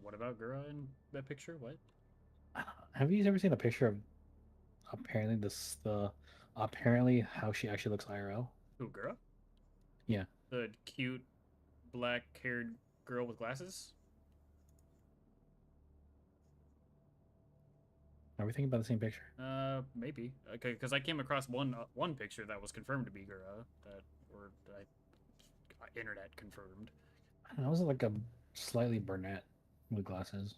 What about Gura in that picture? What? Have you ever seen a picture of apparently how she actually looks IRL? Who, Gura? Yeah. The cute black-haired girl with glasses? Are we thinking about the same picture? Maybe. Okay, because I came across one picture that was confirmed to be Gura, internet confirmed. I don't know, was it like a slightly brunette with glasses?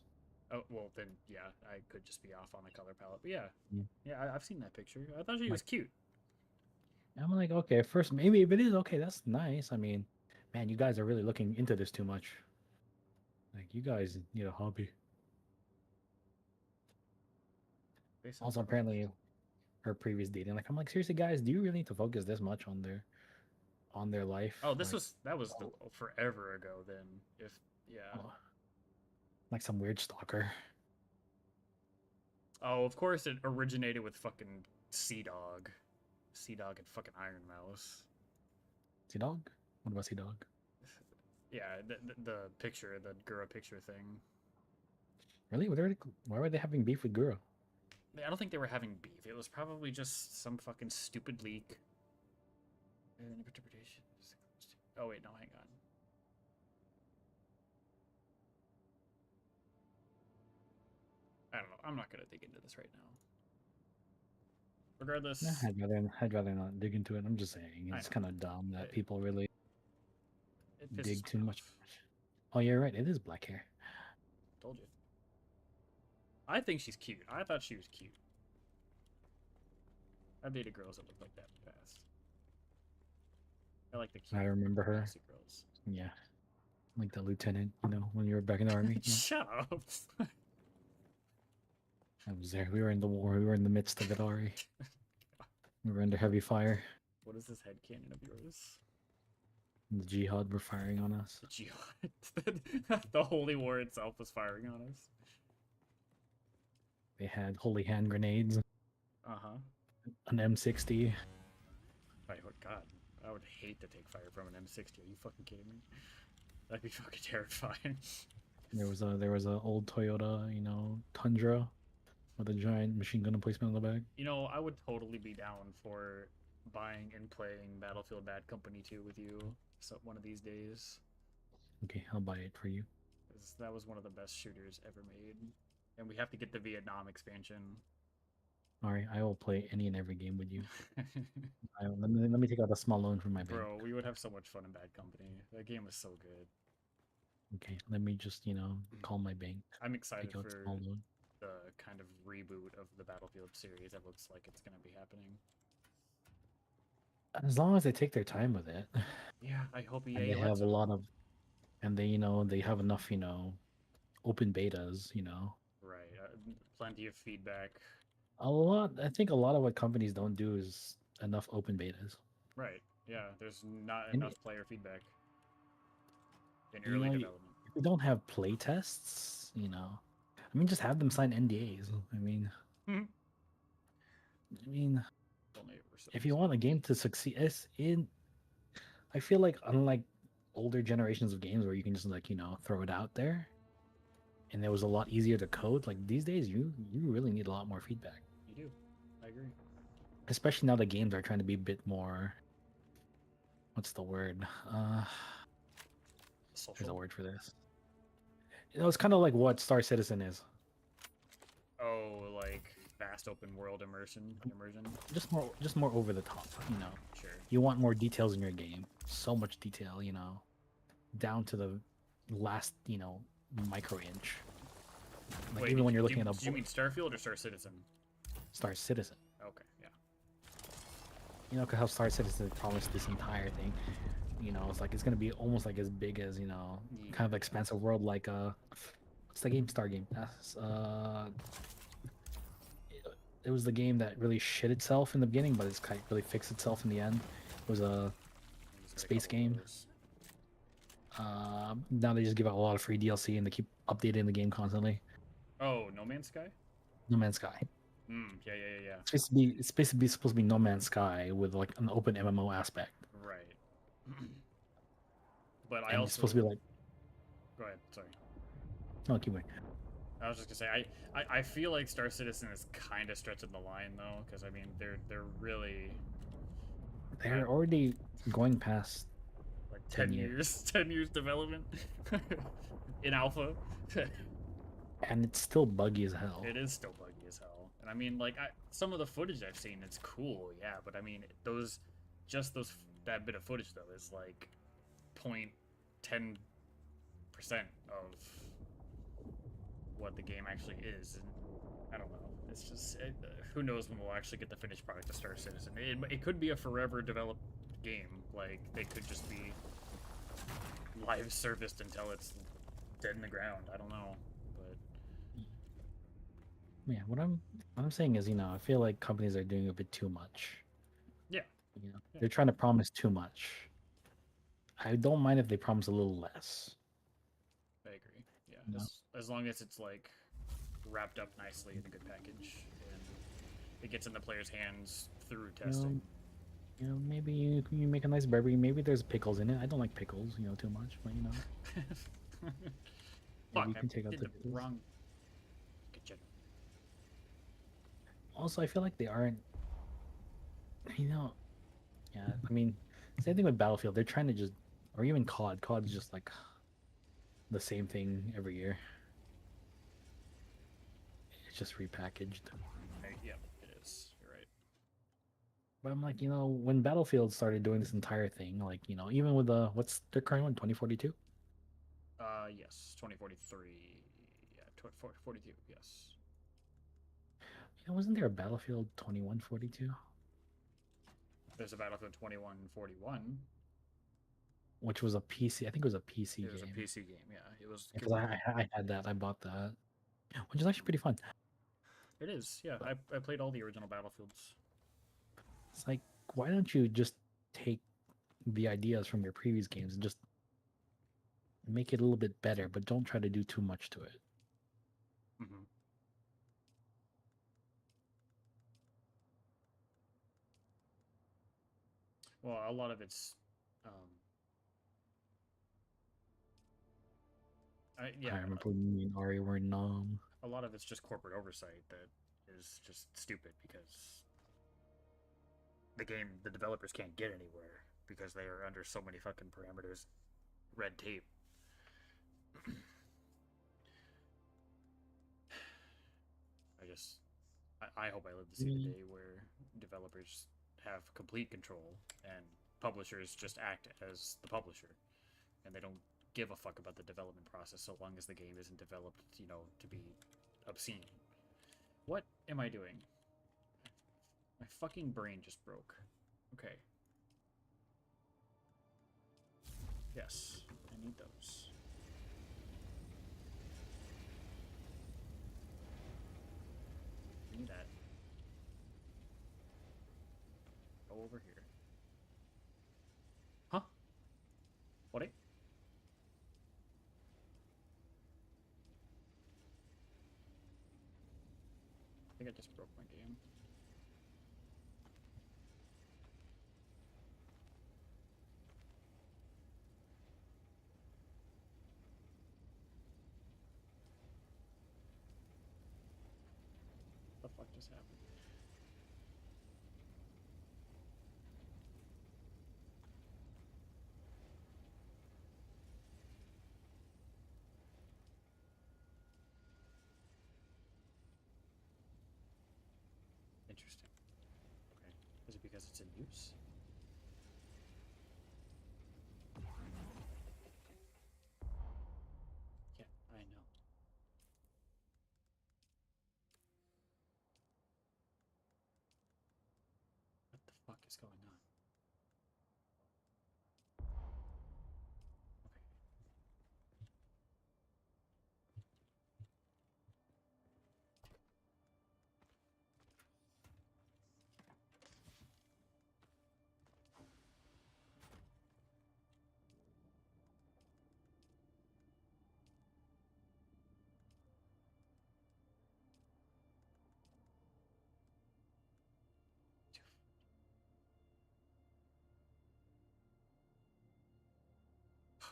Oh, well, then, yeah, I could just be off on the color palette. But yeah, I've seen that picture. I thought she was cute. I'm like, okay, first, maybe if it is, okay, that's nice. I mean, man, you guys are really looking into this too much. Like, you guys need a hobby. Also, apparently, her previous dating, like, I'm like, seriously, guys, do you really need to focus this much on their life? Oh, that was forever ago then. Like some weird stalker. Oh, of course it originated with fucking Sea Dog and fucking Iron Mouse. Sea Dog? What about Sea Dog? Yeah, the picture, the Gura picture thing. Really? Why were they having beef with Gura? I don't think they were having beef. It was probably just some fucking stupid leak. Interpretation. Oh wait, no, hang on. I don't know. I'm not gonna dig into this right now. Regardless, I'd rather not dig into it. I'm just saying it's kind of dumb that people really dig too much. Oh, you're right. It is black hair. Told you. I think she's cute. I thought she was cute. I've dated girls that look like that in the past. I like the cute. I remember her. Girls. Yeah, like the lieutenant. When you were back in the army. Shut up. I was there. We were in the war. We were in the midst of it, Ari. We were under heavy fire. What is this head cannon of yours? The jihad were firing on us. The jihad. The holy war itself was firing on us. They had holy hand grenades. Uh-huh. An M60. Oh God. I would hate to take fire from an M60. Are you fucking kidding me? That'd be fucking terrifying. There was a old Toyota, Tundra with a giant machine gun emplacement on the back. I would totally be down for buying and playing Battlefield Bad Company 2 with you one of these days. Okay, I'll buy it for you. That was one of the best shooters ever made. And we have to get the Vietnam expansion. Alright, I will play any and every game with you. Let me take out a small loan from my bank. Bro, we would have so much fun in Bad Company. That game was so good. Okay, let me just, call my bank. I'm excited for the kind of reboot of the Battlefield series. It looks like it's going to be happening. As long as they take their time with it. Yeah, I hope EA and they have a lot of, and they, they have enough, open betas, Right, plenty of feedback. I think a lot of what companies don't do is enough open betas. Right, yeah, there's not enough player feedback in early development. If we don't have play tests, just have them sign NDAs. If you want a game to succeed, I feel like unlike older generations of games where you can just throw it out there, and it was a lot easier to code. Like these days, you really need a lot more feedback. You do, I agree. Especially now the games are trying to be a bit more. What's the word? There's a word for this. It's kind of like what Star Citizen is. Oh, like vast open world immersion. Just more over the top, Sure. You want more details in your game. So much detail, down to the last, micro inch. Like wait, even when you're looking at a. Do you mean Starfield or Star Citizen? Star Citizen. Okay, yeah. Because how Star Citizen promised this entire thing. It's like it's gonna be almost like as big as kind of expansive world like what's the game? Star game. It was the game that really shit itself in the beginning, but it's kind of really fixed itself in the end. It was a space game. Now they just give out a lot of free DLC and they keep updating the game constantly. Oh, No Man's Sky? No Man's Sky. Yeah. It's basically supposed to be No Man's Sky with like an open MMO aspect. Right. But and it's supposed to be like. Go ahead. Sorry. No, keep going. I was just gonna say I feel like Star Citizen is kind of stretching the line though, because they're really. They're already going past. Like 10 years. 10 years development in alpha. And it's still buggy as hell. It is still buggy as hell. And I mean, like, some of the footage I've seen, it's cool, yeah, but I mean, that bit of footage though is like 0.10% of what the game actually is, and I don't know. It's just who knows when we'll actually get the finished product of Star Citizen. It could be a forever developed game. Like they could just be live serviced until it's dead in the ground. I don't know, but yeah, what I'm saying is, I feel like companies are doing a bit too much. Yeah, they're trying to promise too much. I don't mind if they promise a little less. I agree. Yeah, as long as it's like wrapped up nicely in a good package and it gets in the player's hands through testing. Maybe you make a nice burger. Maybe there's pickles in it. I don't like pickles, too much, but Fuck, you can take out the wrong kitchen. Also, I feel like they aren't. Yeah. I mean, same thing with Battlefield. They're trying to just, or even COD. COD's just like the same thing every year. It's just repackaged. Yep, it is. You're right. But I'm like, when Battlefield started doing this entire thing, like, even with what's their current one, 2042? Yes, 2043. Yeah, 42. Yes. Wasn't there a Battlefield 2142? There's a Battlefield 2141. Which was a PC. I think it was a PC game. It was a PC game, yeah. It was because I had that. I bought that, which is actually pretty fun. It is, yeah. I played all the original Battlefields. It's like, why don't you just take the ideas from your previous games and just make it a little bit better, but don't try to do too much to it. Mm-hmm. Well, a lot of it's, I remember me and Ari were in a lot of it's just corporate oversight that is just stupid because the developers can't get anywhere because they are under so many fucking parameters, red tape. I hope I live to see the day where developers have complete control and publishers just act as the publisher and they don't give a fuck about the development process so long as the game isn't developed, to be obscene. What am I doing? My fucking brain just broke. Okay. Yes, I need those. Give me that. Go over here. Huh? What? I think I just broke my game. What the fuck just happened? Interesting. Okay. Is it because it's in use? Yeah, I know. What the fuck is going on?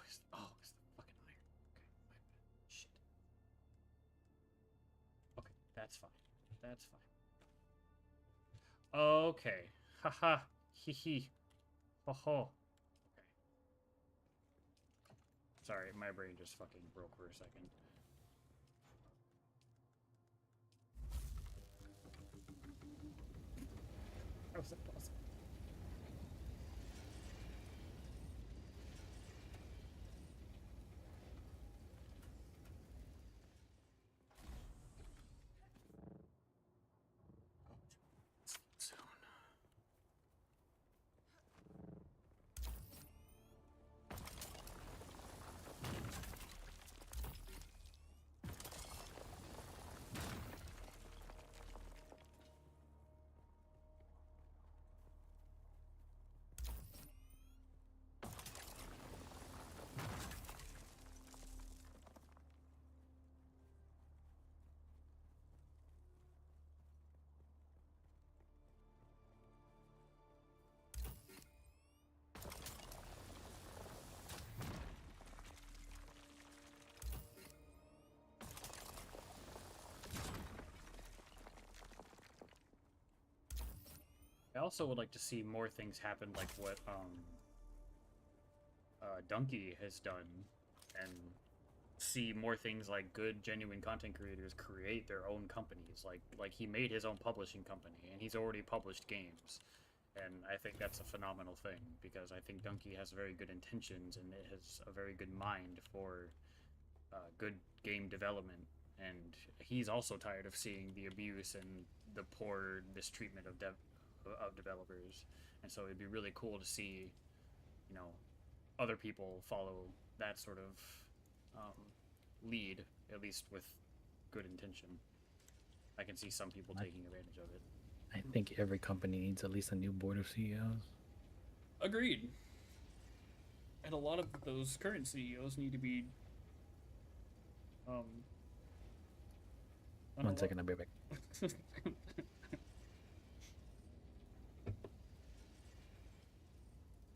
It's the fucking iron. Okay, my bad. Shit. Okay, that's fine. That's fine. Okay. Haha. Hee hee. Ho ho. Okay. Sorry, my brain just fucking broke for a second. How is that possible? I also would like to see more things happen like what Donkey has done, and see more things like good, genuine content creators create their own companies. Like he made his own publishing company, and he's already published games. And I think that's a phenomenal thing, because I think Donkey has very good intentions, and it has a very good mind for good game development. And he's also tired of seeing the abuse and the poor mistreatment of developers. And so it'd be really cool to see, you know, other people follow that sort of lead, at least with good intention. I can see some people taking advantage of it. I think every company needs at least a new board of CEOs. Agreed. And a lot of those current CEOs need to be One second, I'll be back.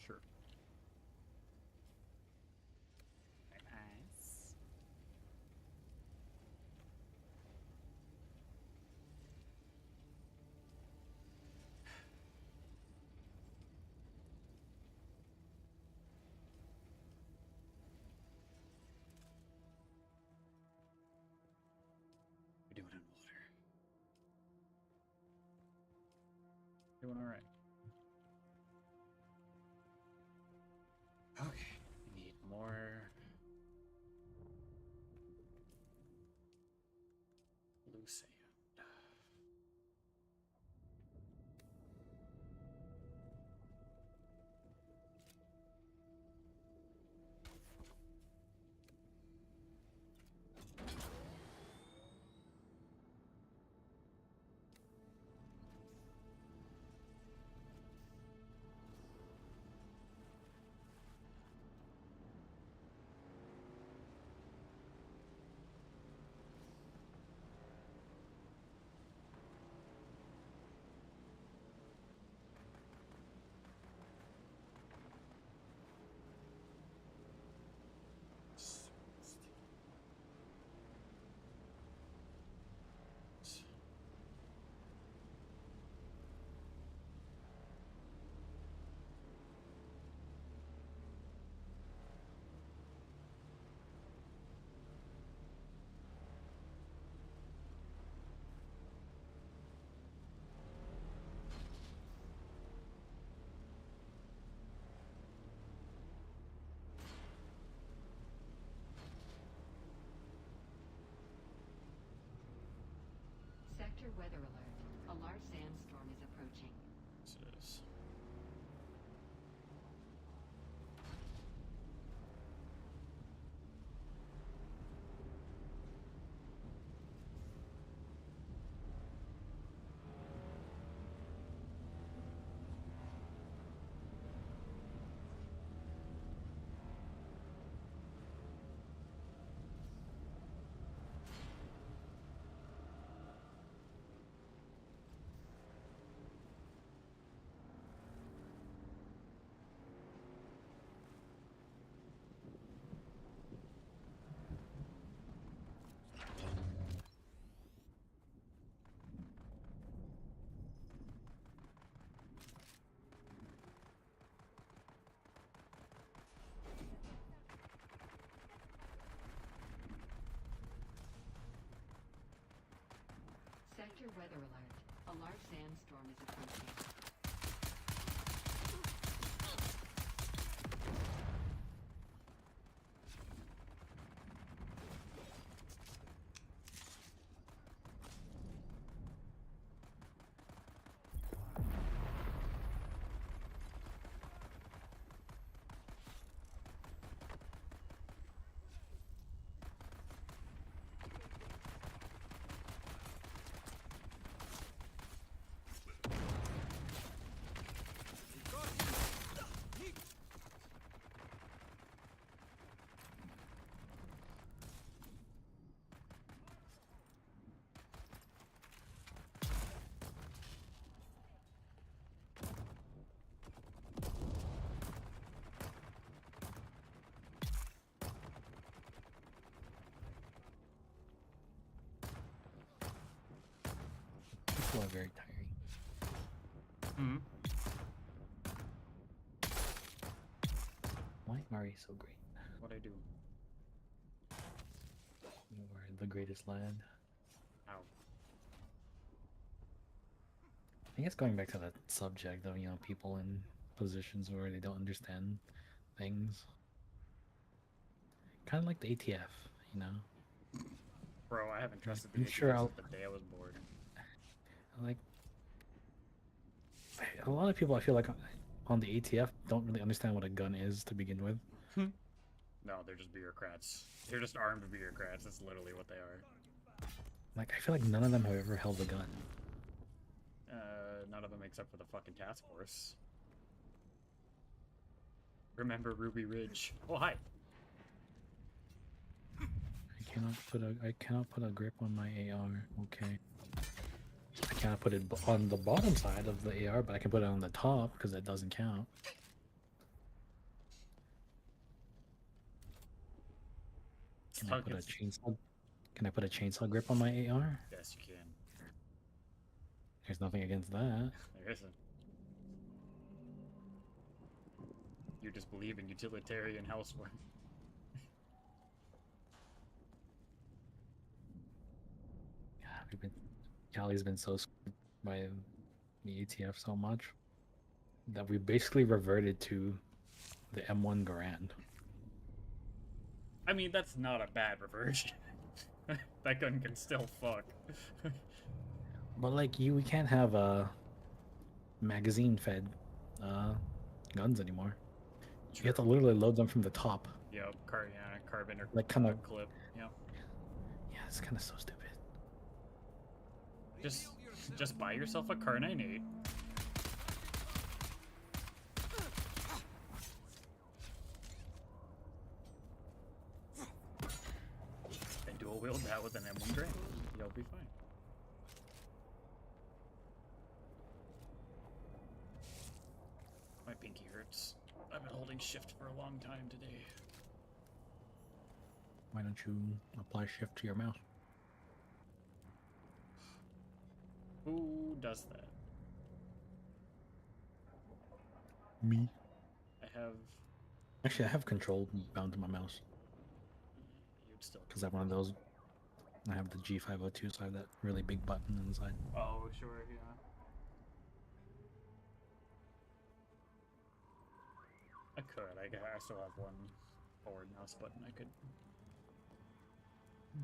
Sure. Nice. We're doing it in water. Doing all right. Okay, we need more blue sand. Sector weather alert. A large sandstorm is approaching. This is. Sector weather alert. A large sandstorm is approaching. very tiring. Hmm. Why are you so great? What'd I do? You are the greatest lad. Ow. I guess going back to that subject of, people in positions where they don't understand things. Kind of like the ATF. Bro, I haven't trusted the I'm ATF sure since the day I was born. Like, a lot of people I feel like on the ATF don't really understand what a gun is to begin with. No, they're just bureaucrats. They're just armed bureaucrats. That's literally what they are. Like, I feel like none of them have ever held a gun. None of them except for the fucking task force. Remember Ruby Ridge? Oh, hi. I cannot put a grip on my AR. Okay. I cannot put it on the bottom side of the AR, but I can put it on the top because that doesn't count. Can I put a chainsaw? Can I put a chainsaw grip on my AR? Yes, you can. There's nothing against that. There isn't. You just believe in utilitarian housework. Callie's been so screwed by the ATF so much that we basically reverted to the M1 Garand. I mean, that's not a bad reversion. That gun can still fuck. But like we can't have magazine-fed guns anymore. You have to literally load them from the top. Yep, carbon or like kind of clip. Yep. Yeah, it's kind of so stupid. Just buy yourself a Car 98. And dual wield that with an M1 Grand. You'll be fine. My pinky hurts. I've been holding shift for a long time today. Why don't you apply shift to your mouse? Who does that? Me. I have control bound to my mouse. You'd still. Because I have one of those. I have the G502, so I have that really big button inside. Oh, sure, yeah. I could. I still have one forward mouse button I could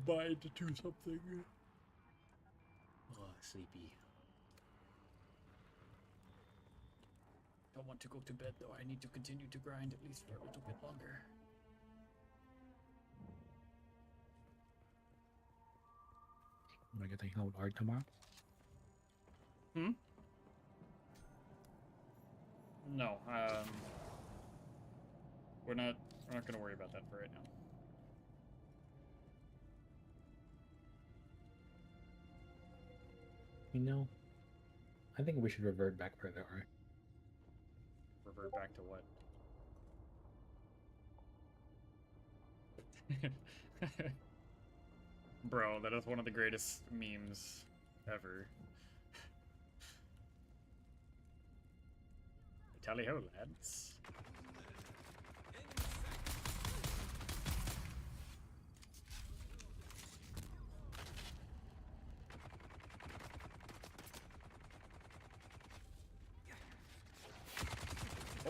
bind to something. Oh, sleepy. Don't want to go to bed though. I need to continue to grind at least for a little bit longer. Am I getting held hard tomorrow? No, we're not gonna worry about that for right now. I think we should revert back where they are. Revert back to what? Bro, that is one of the greatest memes ever. Tally ho, lads.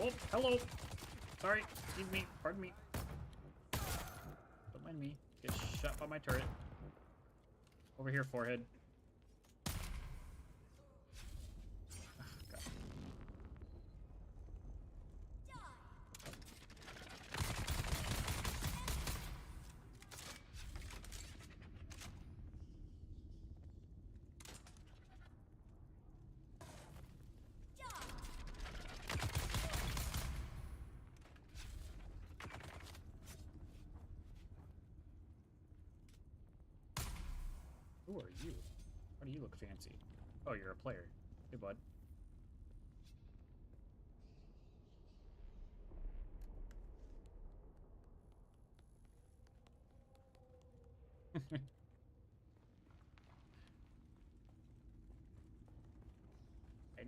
Oh, hello. Sorry, excuse me, pardon me. Don't mind me. Get shot by my turret. Over here, forehead. Who are you? Why do you look fancy? Oh, you're a player. Hey, bud.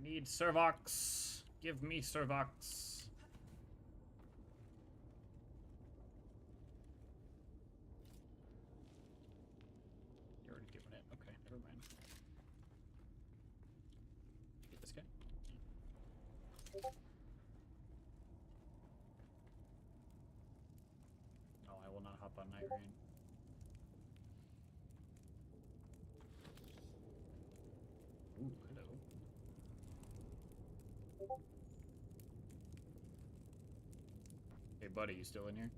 need Servox. Give me Servox. You're already doing it. Okay, never mind. Get this guy. No, I will not hop on Night Rain. Ooh, hello. Hey, buddy, you still in here?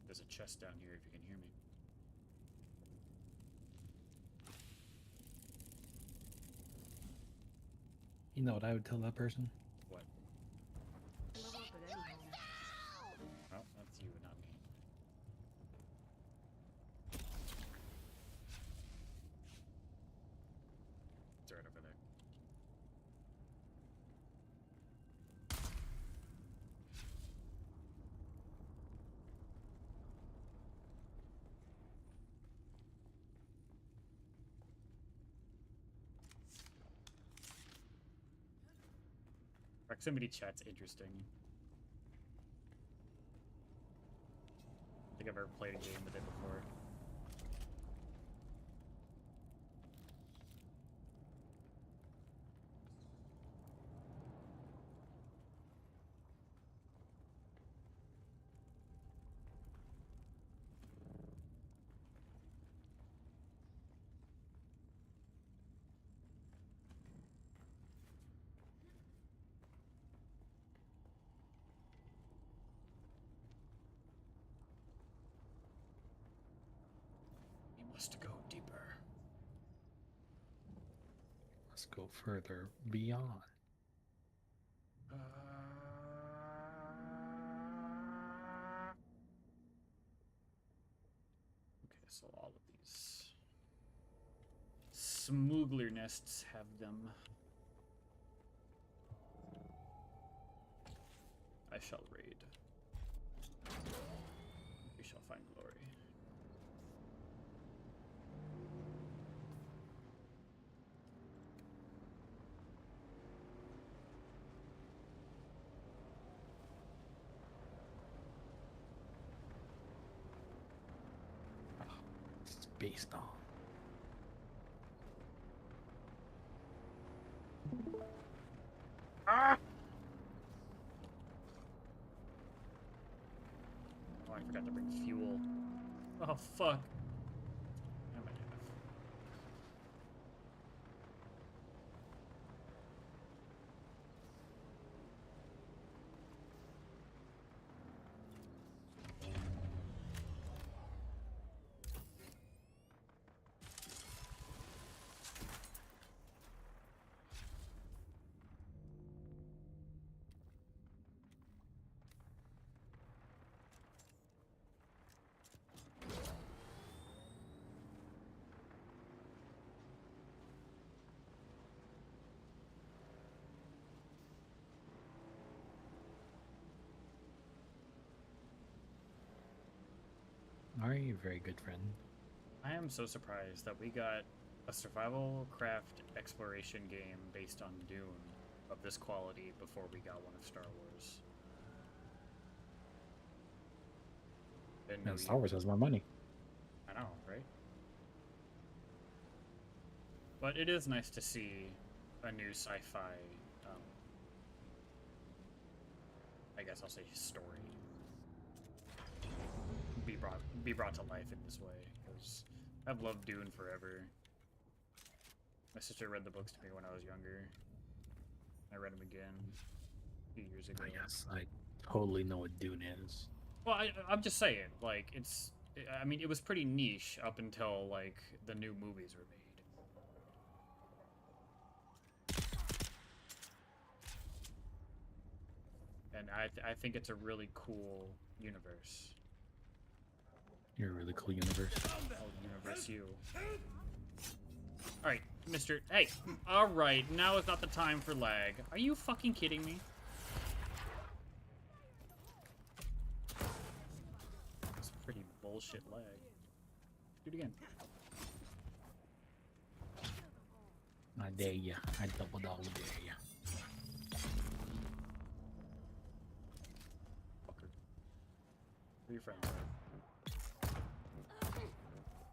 There's a chest down here if you can hear me. You know what I would tell that person? What? Oh, that's you, not me. It's right over there. Proximity chat's interesting. I don't think I've ever played a game with it before. Must go deeper. Let's go further beyond. Okay, so all of these smuggler nests have them. I shall raid. We shall find glory. Based on. Ah! Oh, I forgot to bring fuel. Oh, fuck. I might have. Are you a very good friend? I am so surprised that we got a survival craft exploration game based on Dune of this quality before we got one of Star Wars. And Star Wars has more money. I know, right? But it is nice to see a new sci-fi, I guess I'll say story, be brought to life in this way, because I've loved Dune forever. My sister read the books to me when I was younger. I read them again a few years ago. Yes, I totally know what Dune is. Well, I'm just saying, like, I mean, it was pretty niche up until, like, the new movies were made. And I think it's a really cool universe. You're a really cool universe. Oh, universe you. Alright, Mr. Hey! Alright, now is not the time for lag. Are you fucking kidding me? It's pretty bullshit lag. Do it again. I dare ya. I double dog dare ya. Fucker. Where are your friends?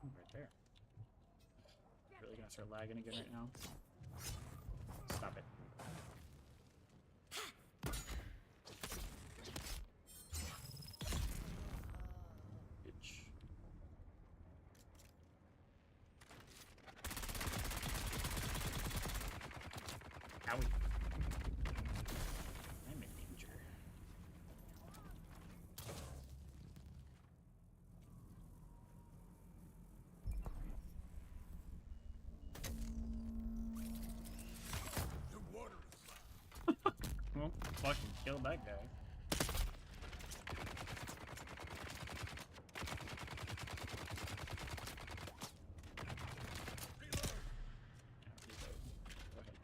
Right there. Really gonna start lagging again right now? Stop it. Bitch. Owie. I'm in danger. Your water is Well, fucking kill that guy. Go ahead.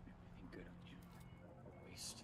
Anything good on you? A waste.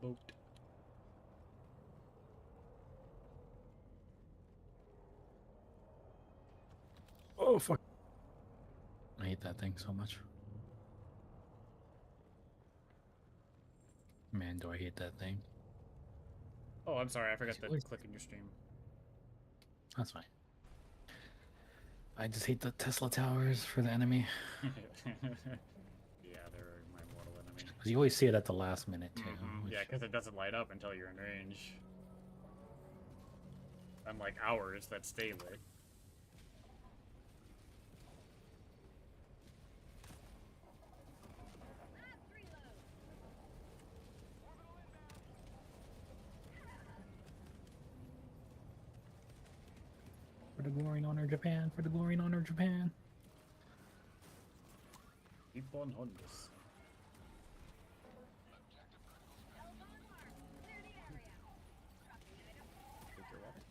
Boat. Oh fuck! I hate that thing so much. Man, do I hate that thing? Oh, I'm sorry. I forgot to Always- click in your stream. That's fine. I just hate the Tesla towers for the enemy. Yeah, they're my mortal enemy. Because you always see it at the last minute too. Mhm. Yeah, because it doesn't light up until you're in range. Unlike ours that stay lit. For the glory and honor of Japan. For the glory and honor of Japan. Keep on Hondas. Take your water.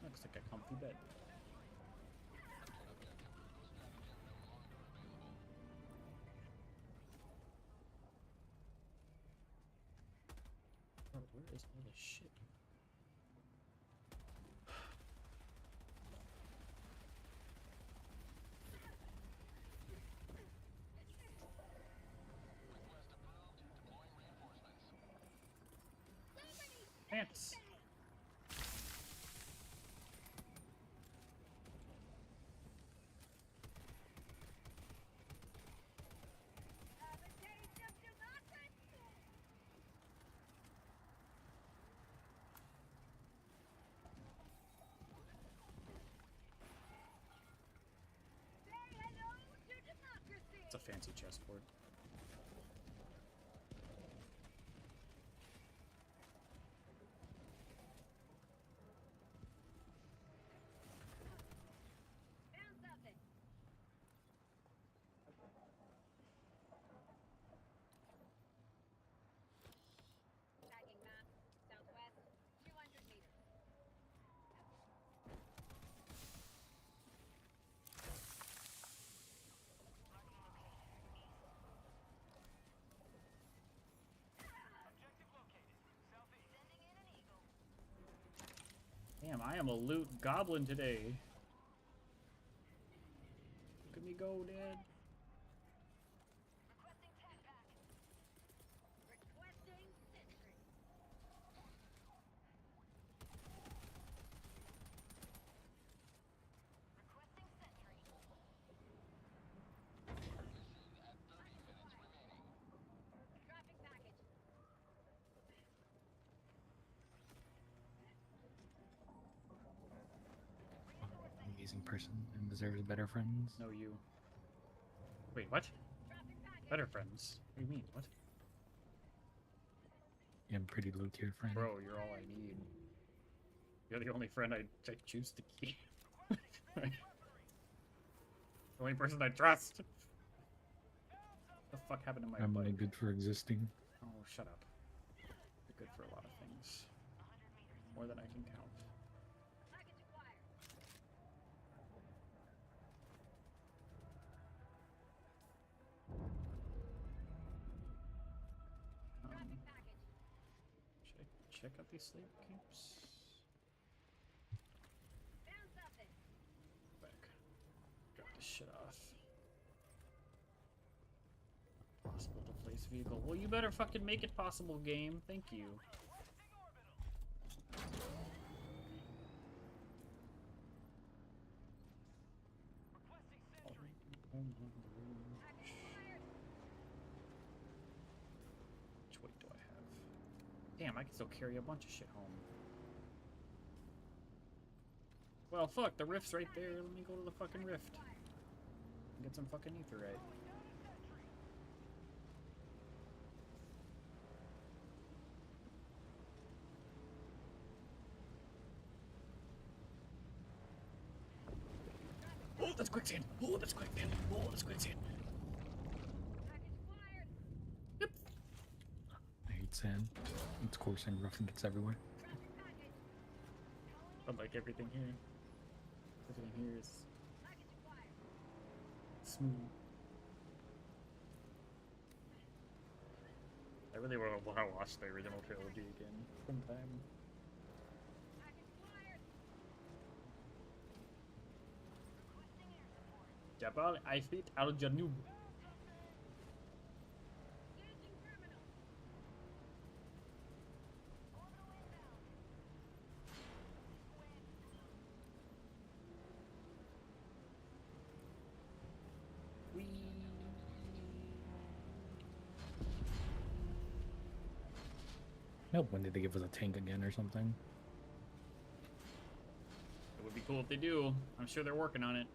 Looks like a comfy bed. Bro, where is all this shit? Pants. It's a fancy chessboard. Damn, I am a loot goblin today. Look at me go, Dad. person and deserves better friends. No, you. Wait, what? Better friends? What do you mean? What? I'm pretty low-tier friend. Bro, you're all I need. You're the only friend I choose to keep. The only person I trust. What the fuck happened to my I'm bike? only good for existing. Oh, shut up. You're good for a lot of things. More than I can count. Should I check out these slave camps? Back. Drop this shit off. Possible to place vehicle. Well, you better fucking make it possible, game. Thank you. Which weight do I have? Damn, I can still carry a bunch of shit home. Well, fuck, the rift's right there. Let me go to the fucking rift. And get some fucking etherite. Oh, that's quicksand! Oh, that's quicksand! Oh, that's quicksand! Yep. I hate sand. It's coarse and rough and gets everywhere. But like everything here. Everything here is smooth. I really want to watch the original trilogy again sometime. Jabal Ifrit Al Janub. Nope, when did they give us a tank again or something? It would be cool if they do. I'm sure they're working on it.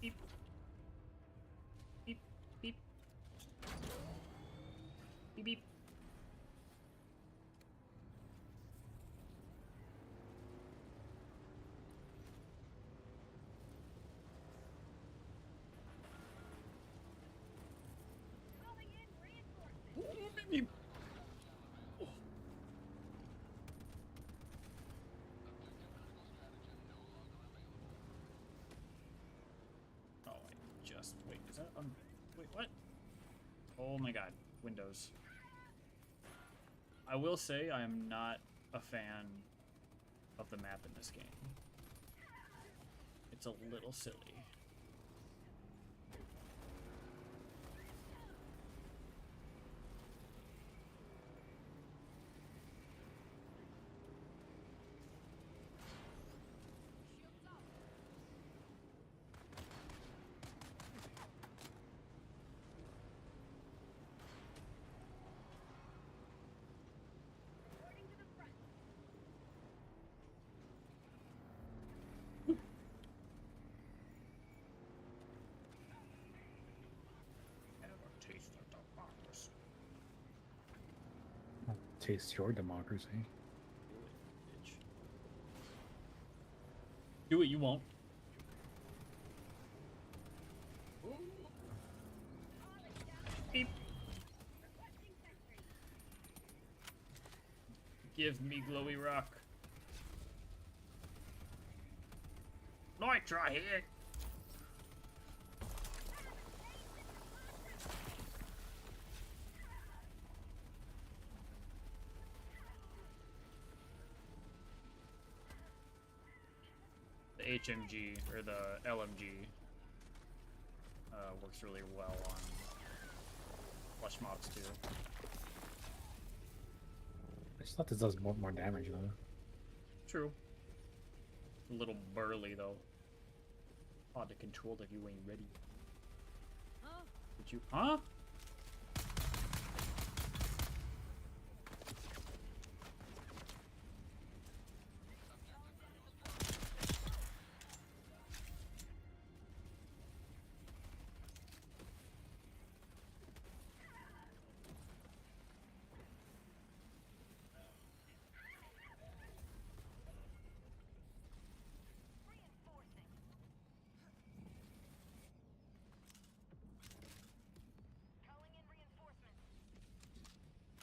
Beep. Beep. Beep. Beep beep. Beep. Oh. Oh, I just wait. Is that wait, what? Oh my god, Windows. I will say I am not a fan of the map in this game. It's a little silly. Taste your democracy. Do it, you won't. Beep. Give me glowy rock. Nitra here. The HMG or the LMG works really well on flush mobs too. I just thought this does more damage though. True. A little burly though. Hard to control if you ain't ready. Did you? Huh?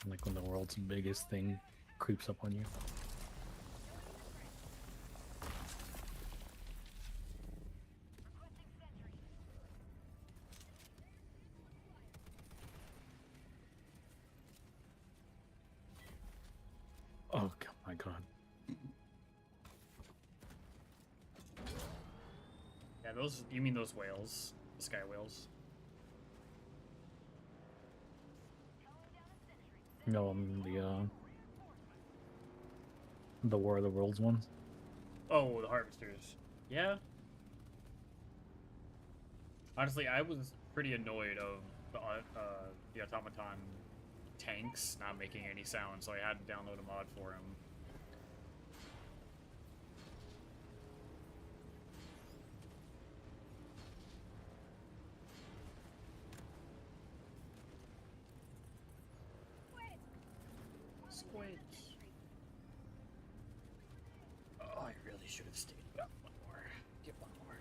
Like when the world's biggest thing creeps up on you. Oh my god. Yeah, those. You mean those whales? The sky whales? No, the War of the Worlds ones. Oh, the harvesters. Yeah. Honestly, I was pretty annoyed of the automaton tanks not making any sound, so I had to download a mod for them. Squids. Oh, I really should have stayed. Got one more. Get one more.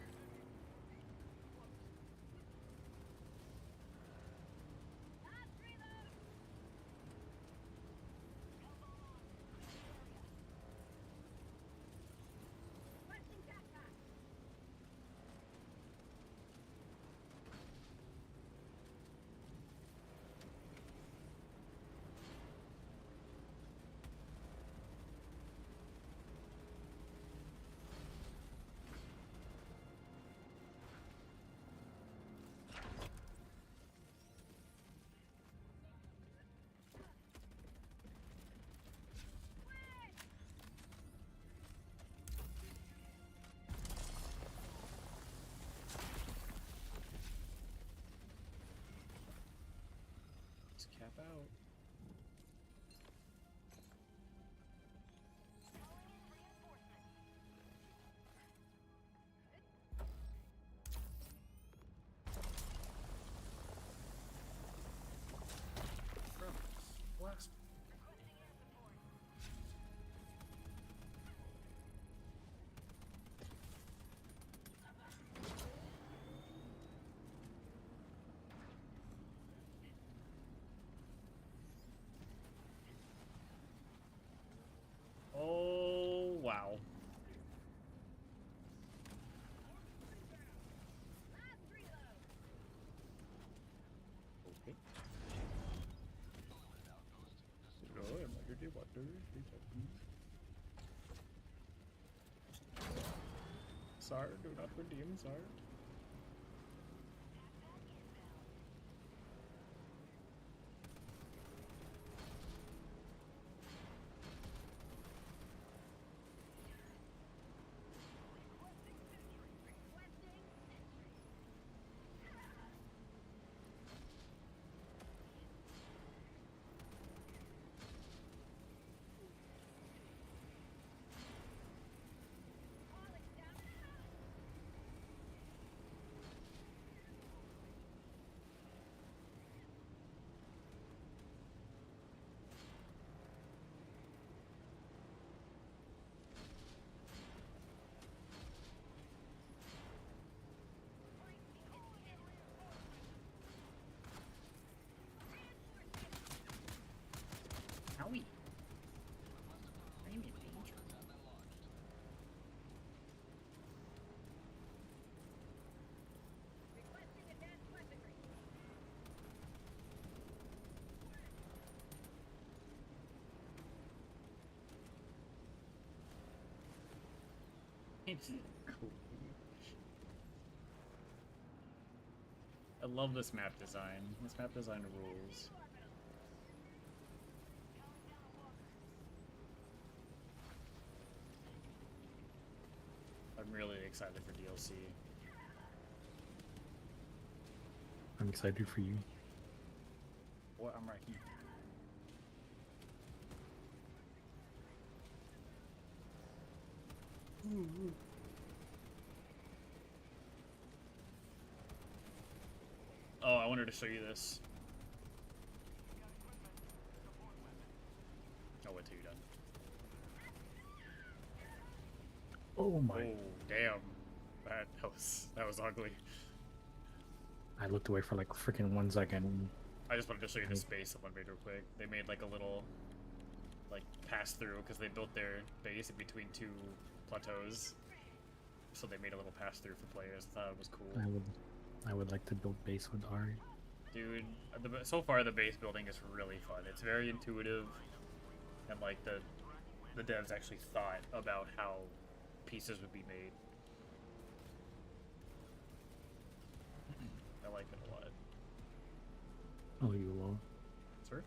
Cap out. Blast. Oh, wow. Okay. Sorry, do not redeem, sorry. Howie. I'm in danger. It's cool. I love this map design. This map design rules. really excited for DLC. I'm excited for you. What? I'm right here. Ooh. Oh, I wanted to show you this. Oh, wait till you're done. Oh my. Oh, damn. That was ugly. I looked away for like freaking 1 second. I just wanted to show you the space elevator real quick. They made like a little like pass through because they built their base in between two plateaus. So they made a little pass through for players. I thought it was cool. I would like to build base with Ari. Dude, so far the base building is really fun. It's very intuitive, and like the devs actually thought about how pieces would be made. I like it a lot. Oh, you will. Sir?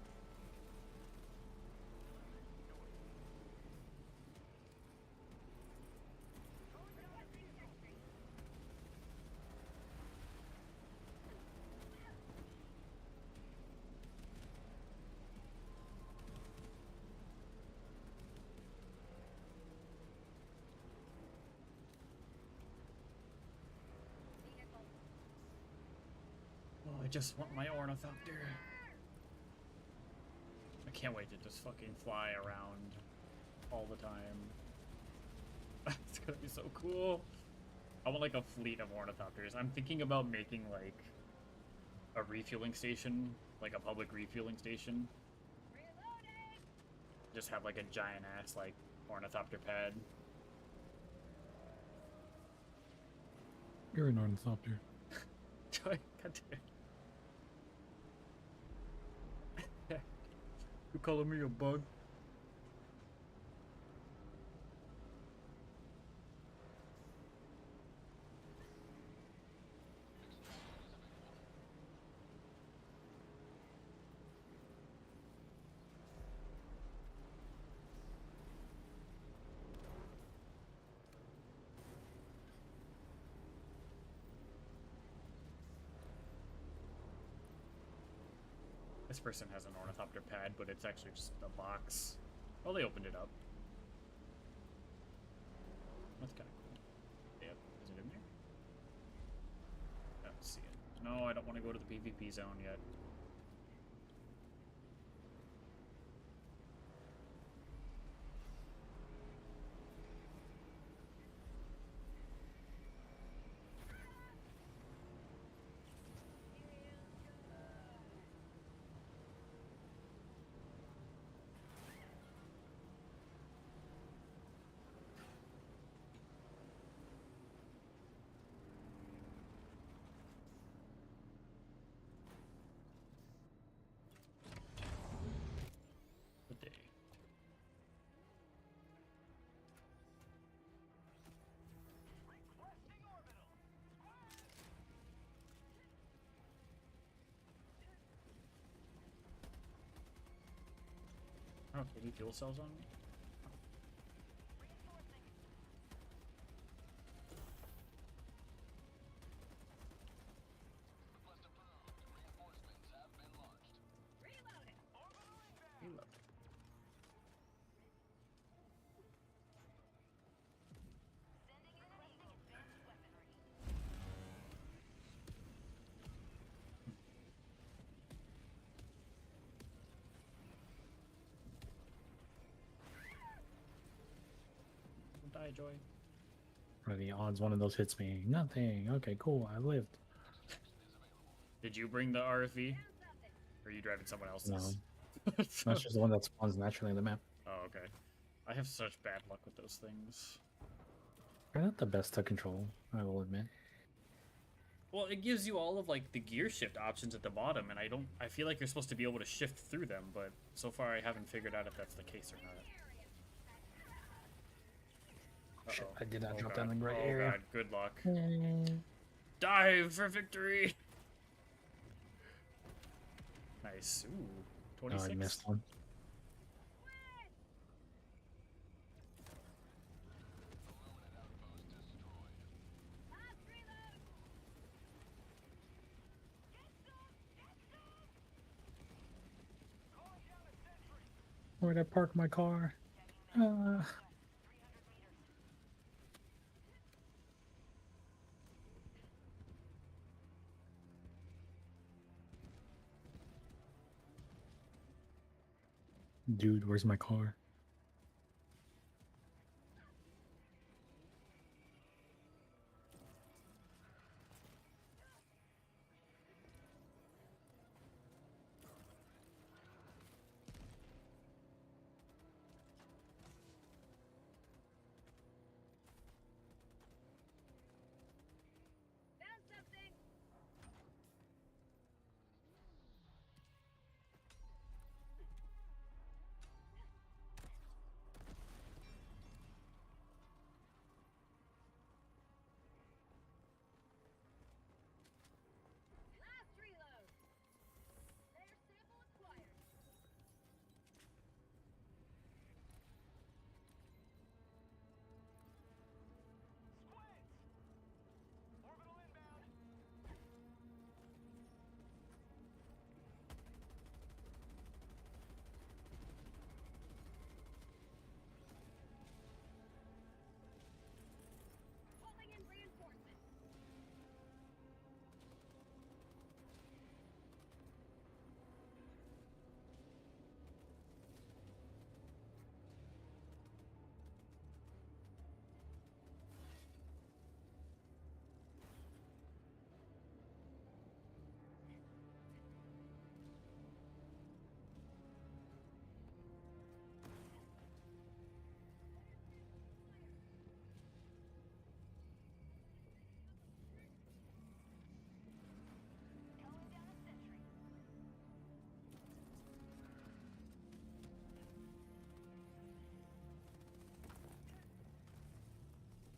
I just want my ornithopter. I can't wait to just fucking fly around all the time. It's gonna be so cool. I want like a fleet of ornithopters. I'm thinking about making like a refueling station, like a public refueling station. Just have like a giant ass like ornithopter pad. You're an ornithopter. God damn. You calling me a bug? This person has an ornithopter pad, but it's actually just a box. Oh, they opened it up. That's kind of cool. Yep. Is it in there? I don't see it. No, I don't want to go to the PvP zone yet. Oh, any fuel cells on me? Reload. Die, Joy. What are the odds one of those hits me? Nothing. Okay, cool. I lived. Did you bring the RFE? Or are you driving someone else's? No. That's just the one that spawns naturally in the map. Oh, okay. I have such bad luck with those things. They're not the best to control, I will admit. Well, it gives you all of like the gear shift options at the bottom, and I feel like you're supposed to be able to shift through them, but so far I haven't figured out if that's the case or not. Shit, I did not drop God. down the right Oh area. God, good luck. Dive for victory! Nice. Ooh, 26. Oh, I missed one. Where'd I park my car? Dude, where's my car?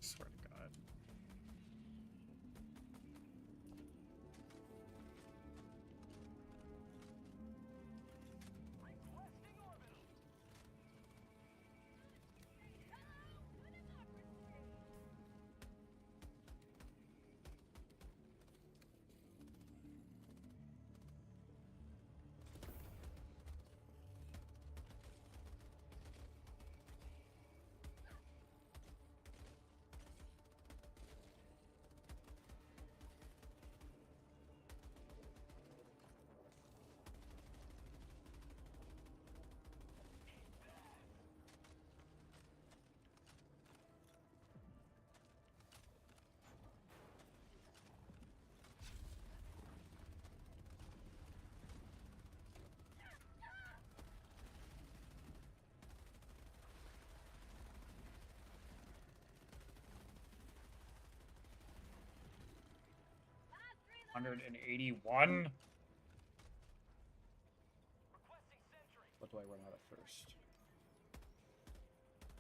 Swear to God. $181. What do I run out of first?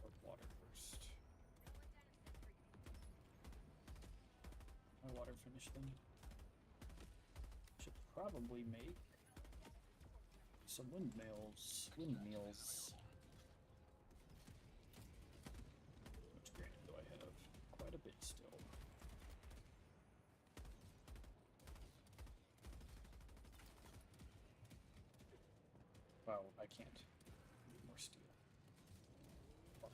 Or water first? My water finished then. Should probably make some windmills. Which granted do I have? Quite a bit still. Wow, I can't. I need more steel. Fuck.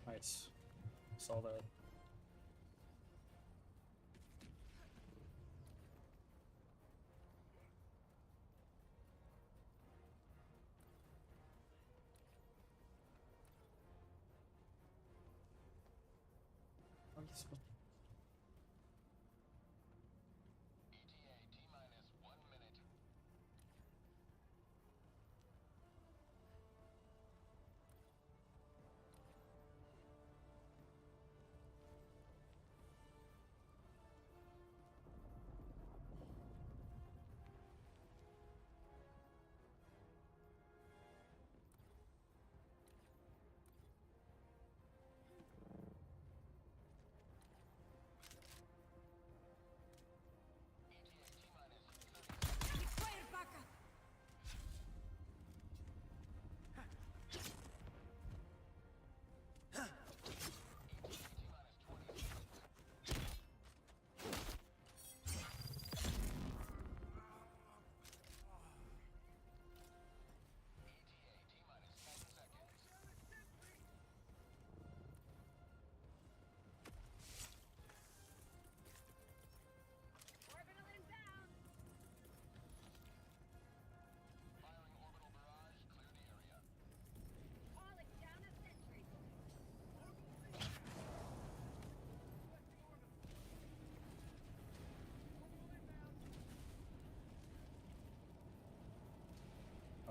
Nice. Saw that.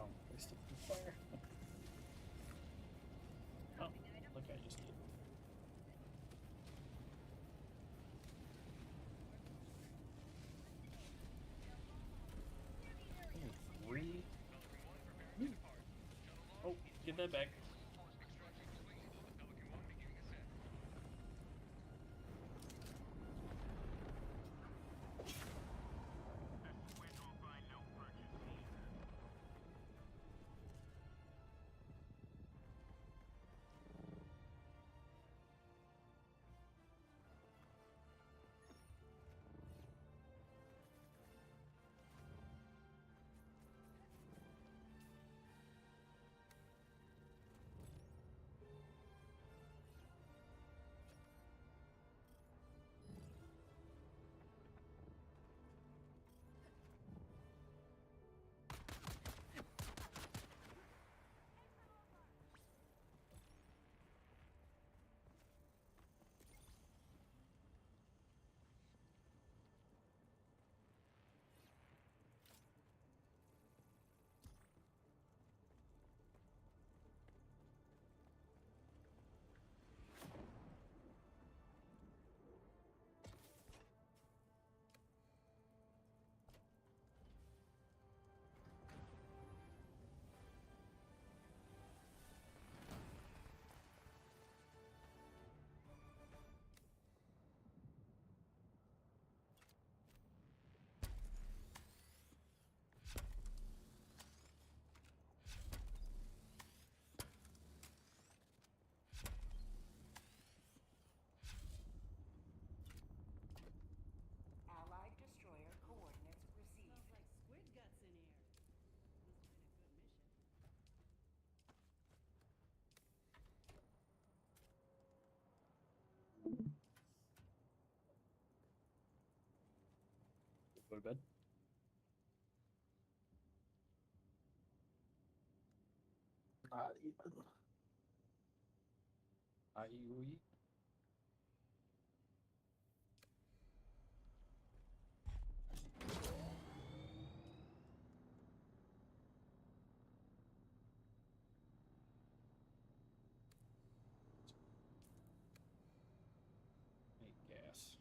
Oh, wasted the fire. Oh, look, I just did. Only 3? Oh, get that back. Allied destroyer coordinates received. Smells like squid guts in here. Must have been a good mission. Go to bed. Not even. IUE. Gas.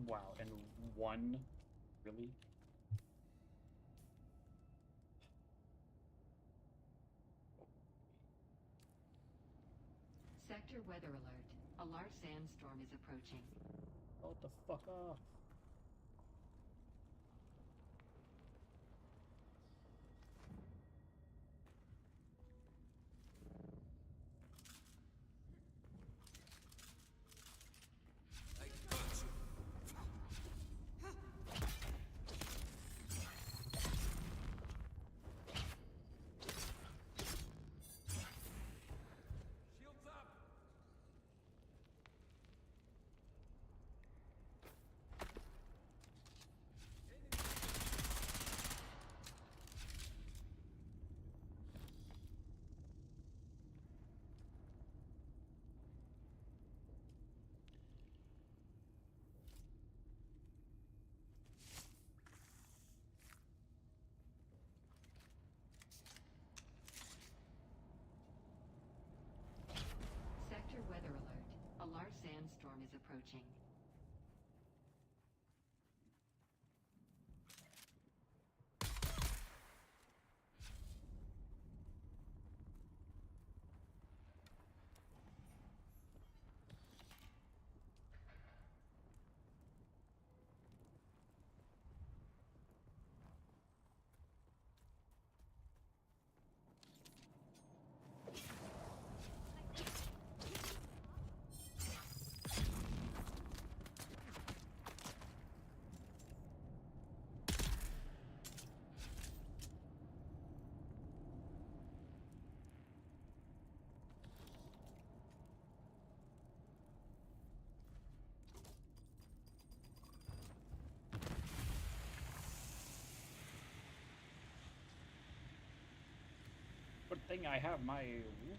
Wow, and one? Really? Sector weather alert. A large sandstorm is approaching. Hold the fuck off. Shields up! Sector weather alert. A large sandstorm is approaching. Good thing I have my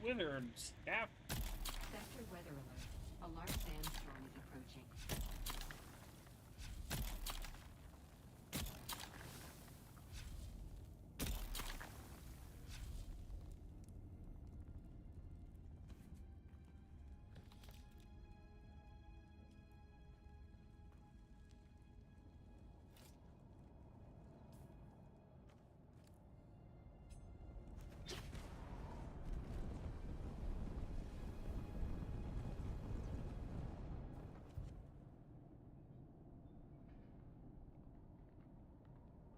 withered staff. Sector weather alert. A large sandstorm is approaching.